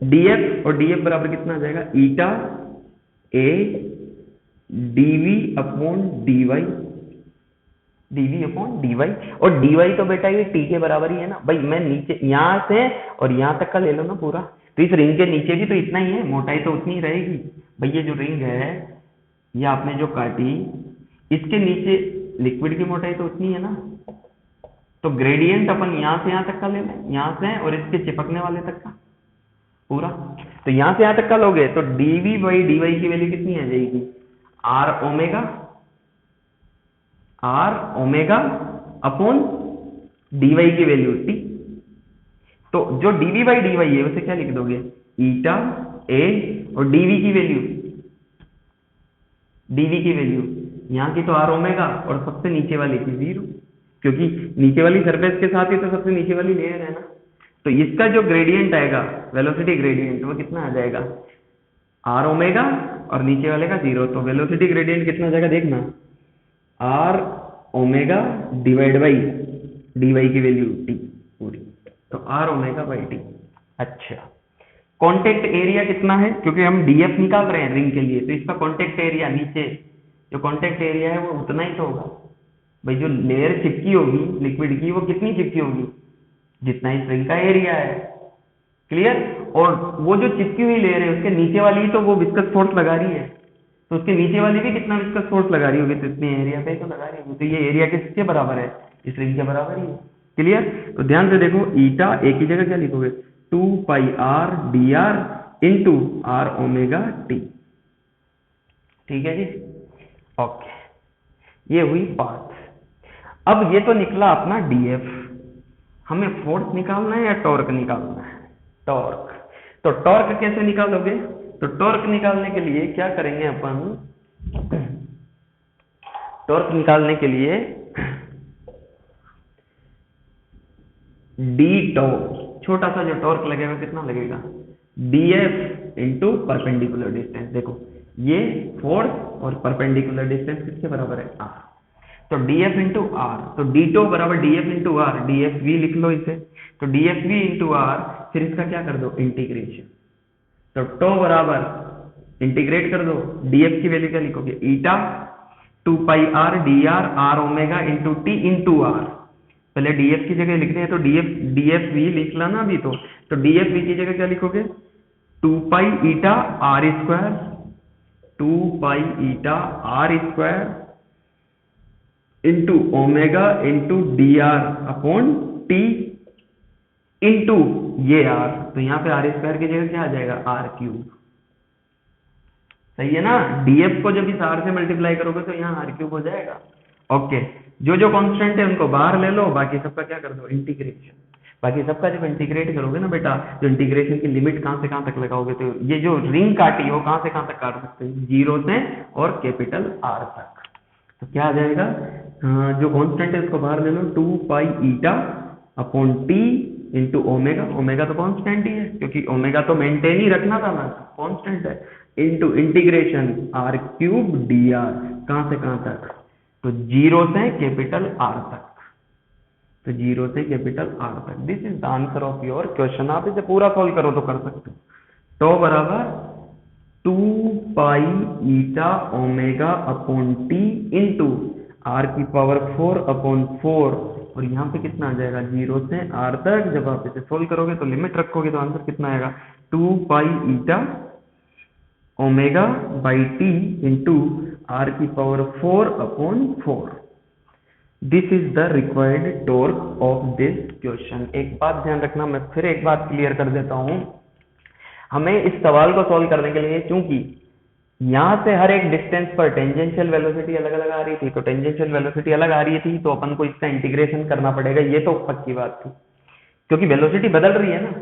dF, और dF बराबर कितना आ जाएगा? Eta a dv upon dy, और dy तो बेटा ये t के बराबर ही है ना भाई। मैं नीचे यहां से और यहां तक का ले लो ना पूरा, तो इस रिंग के नीचे भी तो इतना ही है, मोटाई तो उतनी ही रहेगी भाई। ये जो रिंग है, ये आपने जो काटी, इसके नीचे लिक्विड की मोटाई तो उतनी है ना। तो ग्रेडियंट अपन यहां से यहां तक का ले लें, यहां से और इसके चिपकने वाले तक का पूरा। तो यहां से यहां तक का लोगे तो dv बाई dy की वैल्यू कितनी आ जाएगी? r ओमेगा अपॉन dy की वैल्यू t। तो जो dv बाई dy है उसे क्या लिख दोगे? ईटा a, और dv की वैल्यू यहाँ की तो r ओमेगा, और सबसे नीचे वाले की 0, क्योंकि नीचे वाली सरफेस के साथ ही तो सबसे नीचे वाली लेयर है ना। तो इसका जो ग्रेडियंट आएगा, वेलोसिटी ग्रेडियंट, वो कितना आ जाएगा? r ओमेगा और नीचे वाले का 0। तो वेलोसिटी ग्रेडियंट कितना आ जाएगा देखना, r omega divide by dy की वैल्यू t पूरी, तो r ओमेगा बाई t। अच्छा, कॉन्टेक्ट एरिया कितना है? क्योंकि हम df निकाल रहे हैं रिंग के लिए, तो इसका कॉन्टेक्ट एरिया, नीचे जो कॉन्टेक्ट एरिया है वो उतना ही तो होगा भाई। जो लेयर चिपकी होगी लिक्विड की, वो कितनी चिपकी होगी? जितना इस रिंग का एरिया है। क्लियर? और वो जो चिपकी हुई लेयर है उसके नीचे वाली तो वो विस्कस फोर्स लगा रही है, तो उसके नीचे वाली भी कितना विस्कस फोर्स लगा रही होगी? तो इतने एरिया पे तो लगा रही होगी। तो ये एरिया किसके बराबर है? इस रिंग के बराबर ही है। क्लियर? तो ध्यान से देखो, ईटा एक ही जगह क्या लिखोगे, 2 pi R D R into R omega T. ठीक है जी, ओके, ये हुई बात। अब ये तो निकला अपना डीएफ, हमें फोर्स निकालना है या टॉर्क निकालना है? टॉर्क। तो टॉर्क कैसे निकालोगे? तो टॉर्क निकालने के लिए क्या करेंगे अपन, टॉर्क निकालने के लिए डी टॉ, छोटा सा जो टॉर्क लगेगा कितना लगेगा, df इंटू परपेंडिकुलर डिस्टेंस। देखो ये फोर्स और परपेंडिकुलर डिस्टेंस किसके बराबर है, r। तो df इंटू आर, तो डी टो बराबर df into R, df v लिख लो इसे। तो df v इंटू आर, फिर इसका क्या कर दो, इंटीग्रेशन। तो टो बराबर इंटीग्रेट कर दो, df की वैल्यू क्या लिखोगे, eta 2 pi R D R R omega into T into R. पहले df की जगह लिखते हैं, तो df v लिख ला ना अभी। तो df v की जगह क्या लिखोगे, 2 pi eta R square, 2 pi eta R square into omega into D R upon T into ये आर। तो यहाँ पे आर स्क्वायर की जगह क्या आ जाएगा, आर क्यूब। सही है ना? df को जब इस r से मल्टीप्लाई करोगे तो यहाँ r क्यूब हो जाएगा। ओके, जो कांस्टेंट है उनको बाहर ले लो, बाकी सबका क्या कर दो, इंटीग्रेशन। बाकी सबका जब इंटीग्रेट करोगे ना बेटा, तो इंटीग्रेशन की लिमिट कहां से कहां तक लगाओगे, तो ये जो रिंग काटी हो कहां से कहां तक काट सकते हो, 0 से और कैपिटल R तक। तो क्या आ जाएगा, जो कांस्टेंट है उसको बाहर ले लो, 2 pi eta upon T into omega. Omega तो कांस्टेंट ही है, क्योंकि ओमेगा तो मेंटेन ही रखना था ना, कांस्टेंट है, into integration R cube D R, कहां से कहां तक, तो 0 से कैपिटल R तक। तो 0 से कैपिटल R तक। This is the answer of your question. आप इसे पूरा सॉल्व करो तो कर सकते हो। टो बराबर 2 pi eta omega upon T into R की पावर 4 अपॉन 4, और यहाँ पे कितना आ जाएगा, 0 से R तक। जब आप इसे सोल्व करोगे तो लिमिट रखोगे तो आंसर कितना आएगा, 2 pi eta omega by T into R की power 4 upon 4। This is the required torque of this question. एक बात ध्यान रखना, मैं फिर एक बात क्लियर कर देता हूं, हमें इस सवाल को सॉल्व करने के लिए, चूंकि यहां से हर एक डिस्टेंस पर टेंजेंशियल वेलोसिटी अलग अलग आ रही थी, तो टेंजेंशियल वेलोसिटी अलग आ रही थी, तो अपन को इसका इंटीग्रेशन करना पड़ेगा, ये तो पक्की बात थी, क्योंकि वेलोसिटी बदल रही है ना।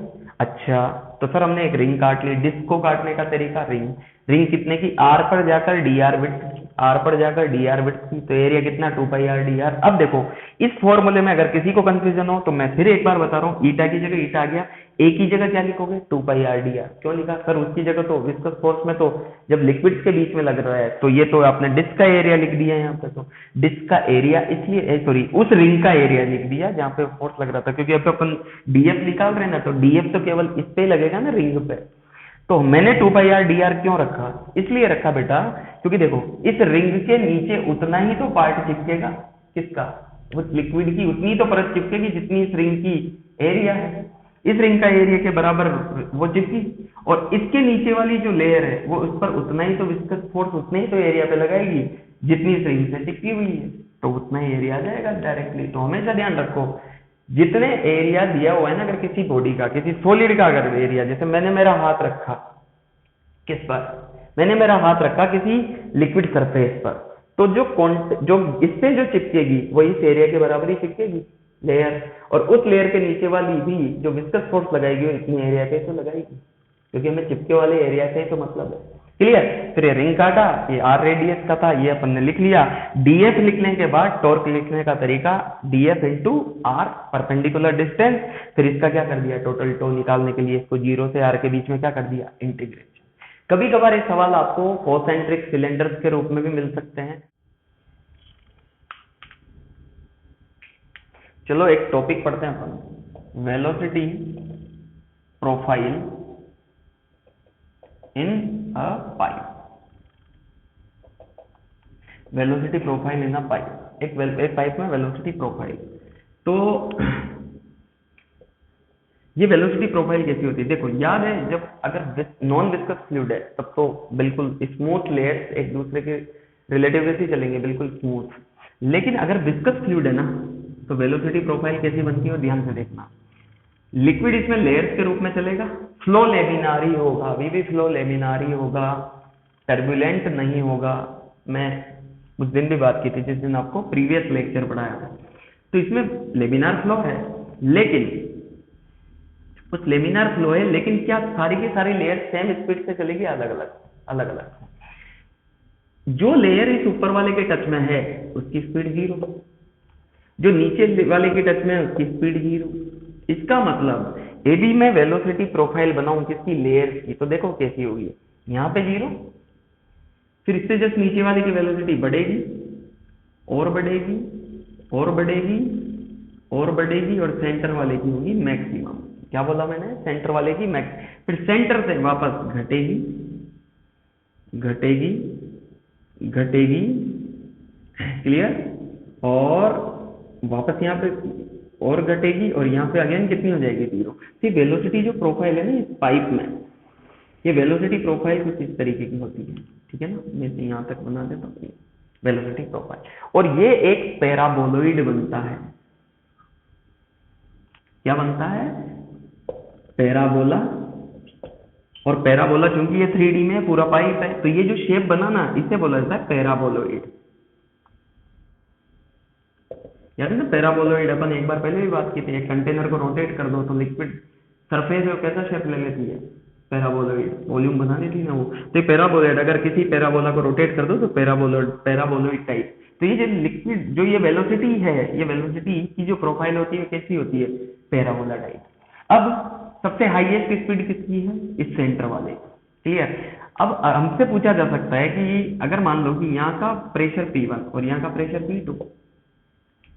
अच्छा, तो सर हमने एक रिंग काट ली, डिस्क को काटने का तरीका, रिंग कितने की, आर पर जाकर डी आर विड्थ, आर पर जाकर डी आर विड्थ की, तो एरिया कितना, 2 पाई आर डी आर। अब देखो इस फॉर्मूले में अगर किसी को कंफ्यूजन हो तो मैं फिर एक बार बता रहा हूँ, ईटा की जगह ईटा आ गया, ए की जगह क्या लिखोगे, 2 पाई आर डी आर। क्यों लिखा सर उसकी जगह, तो विस्कस फोर्स में तो जब लिक्विड्स के बीच में लग रहा है, तो ये तो आपने डिस्क का एरिया लिख दिया यहाँ पे, तो डिस्क का एरिया इसलिए, सॉरी उस रिंग का एरिया लिख दिया जहाँ पे फोर्स लग रहा था, क्योंकि अब अपन डीएफ निकाल रहे हैं ना, तो डीएफ तो केवल इस पे लगेगा ना, रिंग पे। तो मैंने 2 पाई आर डी आर क्यों रखा, इसलिए रखा बेटा, क्योंकि देखो इस रिंग के नीचे उतना ही तो पार्ट चिपकेगा, किसका, वो लिक्विड की उतनी तो परत चिपकेगी जितनी इस रिंग की एरिया है। इस रिंग का एरिया के बराबर वो चिपकी, और इसके नीचे वाली जो लेयर है वो उस पर उतना ही तो विस्कस फोर्स, उतने ही तो एरिया पे लगाएगी जितनी इस रिंग से चिपकी हुई है, तो उतना ही एरिया आ जाएगा डायरेक्टली। तो हमेशा ध्यान रखो, जितने एरिया दिया हुआ है ना, अगर किसी बॉडी का, किसी सॉलिड का अगर एरिया, जैसे मैंने मेरा हाथ रखा किस पर, मैंने मेरा हाथ रखा किसी लिक्विड सरफेस पर, तो जो इससे जो चिपकेगी वो इस एरिया के बराबर ही चिपकेगी लेयर, और उस लेयर के नीचे वाली भी जो विस्कस फोर्स लगाएगी वो इतनी एरिया पे तो लगाएगी, क्योंकि हमें चिपके वाले एरिया से तो मतलब है। क्लियर? फिर ये रिंग काटा, ये आर रेडियस का था, ये अपन ने लिख लिया। डीएफ लिखने के बाद टॉर्क लिखने का तरीका, DF into R perpendicular distance, फिर इसका क्या कर दिया, टोटल टो निकालने के लिए इसको 0 से आर के बीच में क्या कर दिया, इंटीग्रेशन। कभी कभार ये सवाल आपको कॉन्सेंट्रिक सिलेंडर्स के रूप में भी मिल सकते हैं। चलो एक टॉपिक पढ़ते हैं अपन, velocity profile in a pipe. Velocity profile in a pipe, एक पाइप में वेलोसिटी प्रोफाइल। तो ये वेलोसिटी प्रोफाइल कैसी होती है, देखो याद है, जब अगर नॉन विस्कस फ्लूइड है तब तो बिल्कुल स्मूथ लेयर्स एक दूसरे के रिलेटिव से चलेंगे, बिल्कुल स्मूथ। लेकिन अगर विस्कस फ्लूइड है ना, तो वेलोसिटी प्रोफाइल कैसी बनती है और ध्यान से देखना। लिक्विड इसमें लेयर्स के रूप में चलेगा, फ्लो लेमिनारी होगा, अभी भी फ्लो लेमिनारी होगा, टर्बुलेंट नहीं होगा। मैं उस दिन भी बात की थी जिस दिन आपको प्रीवियस लेक्चर पढ़ाया था। तो इसमें लेमिनार फ्लो है, लेकिन कुछ लेमिनार फ्लो है, लेकिन क्या सारी की सारी लेयर सेम स्पीड से चलेगी? अलग अलग। जो लेयर इस ऊपर वाले के टच में है उसकी स्पीड 0, जो नीचे वाले के टच में है उसकी स्पीड 0। इसका मतलब यदि मैं वेलोसिटी प्रोफाइल बनाऊं किसकी? लेयर्स की, तो देखो कैसी होगी, यहाँ पे 0, फिर इससे जस्ट नीचे वाले की वेलोसिटी बढ़ेगी और बढ़ेगी और बढ़ेगी और बढ़ेगी, और सेंटर वाले की होगी मैक्सिमम। क्या बोला मैंने? सेंटर वाले की मैक्स, फिर सेंटर से वापस घटेगी घटेगी घटेगी, क्लियर, और वापस यहाँ पे और घटेगी, और यहाँ पे अगेन कितनी हो जाएगी? 0। तो वेलोसिटी जो प्रोफाइल है ना इस पाइप में, ये वेलोसिटी प्रोफाइल कुछ इस तरीके की होती है, ठीक है ना। मैं यहाँ तक बना देता हूँ वेलोसिटी प्रोफाइल, और ये एक पैराबोलॉइड बनता है। क्या बनता है? पैराबोला। और पैराबोला चूंकि ये 3D में पूरा पाइप है, तो ये जो शेप बना ना इसे बोला जाता है पैराबोलॉइड। याद है ना पैराबोलॉइड? अपन एक बार पहले भी बात की थी, एक कंटेनर को रोटेट कर दो तो लिक्विड सरफेस है कैसा शेप ले लेती है? पैराबोलॉइड, वॉल्यूम बना लेती है ना वो। तो पैराबोलॉइड, अगर किसी पैराबोला को रोटेट कर दो तो पैराबोलॉइड टाइप। तो ये जो लिक्विड जो ये वेलोसिटी है, ये वेलोसिटी की जो प्रोफाइल होती है कैसी होती है? Parabola type. अब सबसे हाईएस्ट स्पीड किसकी है? इस सेंटर वाले, क्लियर। अब हमसे पूछा जा सकता है कि अगर मान लो कि यहाँ का प्रेशर P1 और यहाँ का प्रेशर P2,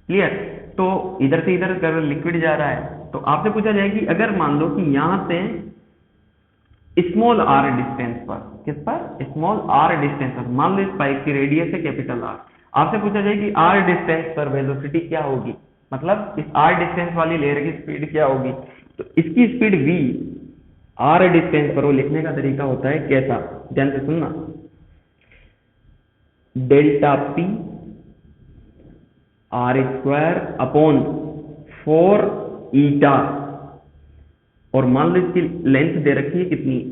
क्लियर, तो इधर से इधर अगर लिक्विड जा रहा है तो आपसे पूछा जाए कि अगर मान लो कि यहां से स्मॉल r डिस्टेंस पर, किस पर? स्मॉल r डिस्टेंस पर, मान लो इस पाइप की रेडियस है कैपिटल R, आपसे पूछा जाए कि r डिस्टेंस पर वेलोसिटी क्या होगी, मतलब इस r डिस्टेंस वाली लेयर की स्पीड क्या होगी? तो इसकी स्पीड v r डिस्टेंस पर, वो लिखने का तरीका होता है कैसा? ध्यान से सुनना, डेल्टा P r² अपॉन 4 ईटा, और मान लो इसकी लेंथ दे रखी है कितनी?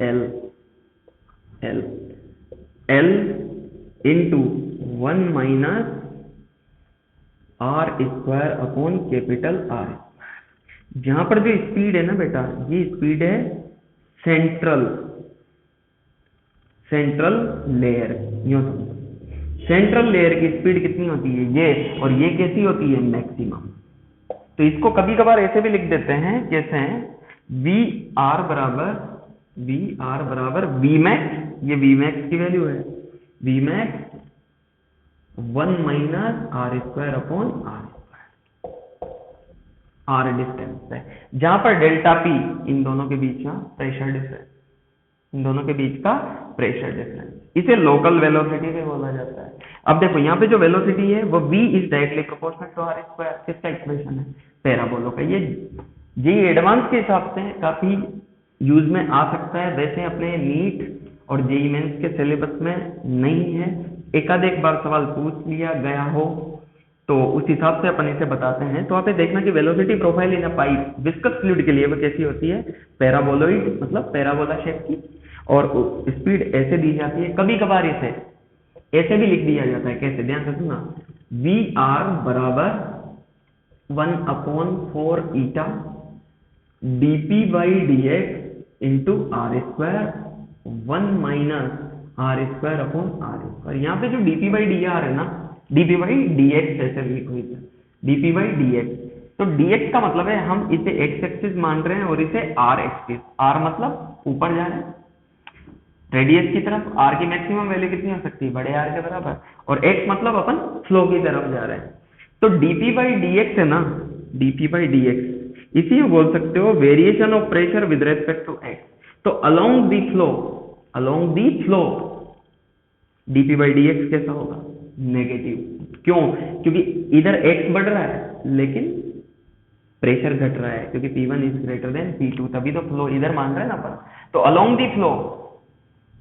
L into 1 minus r² upon capital R। जहां पर जो स्पीड है ना बेटा, ये स्पीड है सेंट्रल लेयर। यूं समझो, सेंट्रल लेयर की स्पीड कितनी होती है? ये, और ये कैसी होती है? मैक्सिमम। तो इसको कभी कभार ऐसे भी लिख देते हैं, कैसे हैं? VR बराबर Vmax, ये Vmax की वैल्यू है, Vmax 1 minus r² upon R distance है, जहां पर डेल्टा P इन दोनों के बीच का प्रेशर डिफरेंस, इन दोनों के बीच का प्रेशर डिफरेंस, इसे लोकल वेलोसिटी भी बोला जाता है। अब देखो यहाँ पे जो वेलोसिटी है वो v is directly proportional to r², किसका एक्सप्रेशन है? पैराबोला का। ये एडवांस के हिसाब से काफी यूज में आ सकता है, वैसे अपने नीट और जेईई मेंस के सिलेबस में नहीं है। एकाध एक बार सवाल पूछ लिया गया हो तो उस हिसाब से अपन इसे बताते हैं। तो आप ये देखना कि velocity profile in a pipe viscous fluid के लिए वो कैसी होती है? पैराबोलॉइड, मतलब पैराबोला शेप की, और स्पीड ऐसे दी जाती है। कभी कभार इसे ऐसे भी लिख दिया जाता है, कैसे? ध्यान से सुनना, VR बराबर 1/4 ईटा dP/dx into r², 1 minus r² upon r²। यहाँ पे जो dP/dr है ना, dP/dx ऐसे लिखो इसे, dP/dx। तो dx का मतलब है हम इसे x एक्सिस मान रहे हैं और इसे r एक्सिस, r मतलब ऊपर जा रहे हैं रेडियस की तरफ, r की मैक्सिमम वैल्यू कितनी हो सकती है? बड़े R के बराबर, और x मतलब अपन फ्लो की तरफ जा रहे हैं। तो dP/dx है ना, dP/dx इसी में बोल सकते हो variation of pressure with respect to x। तो अलोंग दी फ्लो dP/dx कैसा होगा? नेगेटिव। क्यों? क्योंकि इधर x बढ़ रहा है लेकिन प्रेशर घट रहा है, क्योंकि P1 is greater than P2, तभी तो फ्लो इधर मान रहे हैं ना अपन। तो अलोंग दी फ्लो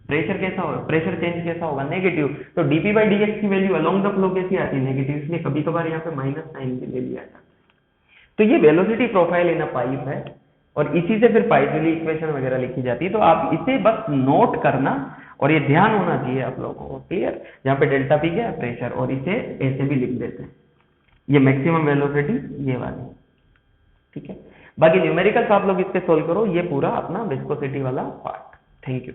प्रेशर कैसा होगा? प्रेशर चेंज कैसा होगा? नेगेटिव। तो dP/dx की वैल्यू अलोंग द फ्लो कैसी आती है? नेगेटिव। इसलिए कभी कभार यहाँ पे माइनस साइन भी ले लिया जाता है, तो ये velocity profile in a pipe है और इसी से फिर पाइजली इक्वेशन वगैरह लिखी जाती है। तो आप इसे बस नोट करना और ये ध्यान होना चाहिए आप लोगों को, क्लियर। यहाँ पे डेल्टा पी क्या है, प्रेशर, और इसे ऐसे भी लिख देते हैं, ये मैक्सिमम वेलोसिटी ये वाली, ठीक है। बाकी न्यूमेरिकल्स आप लोग इसके सोल्व करो, ये पूरा अपना विस्कोसिटी वाला पार्ट। Thank you.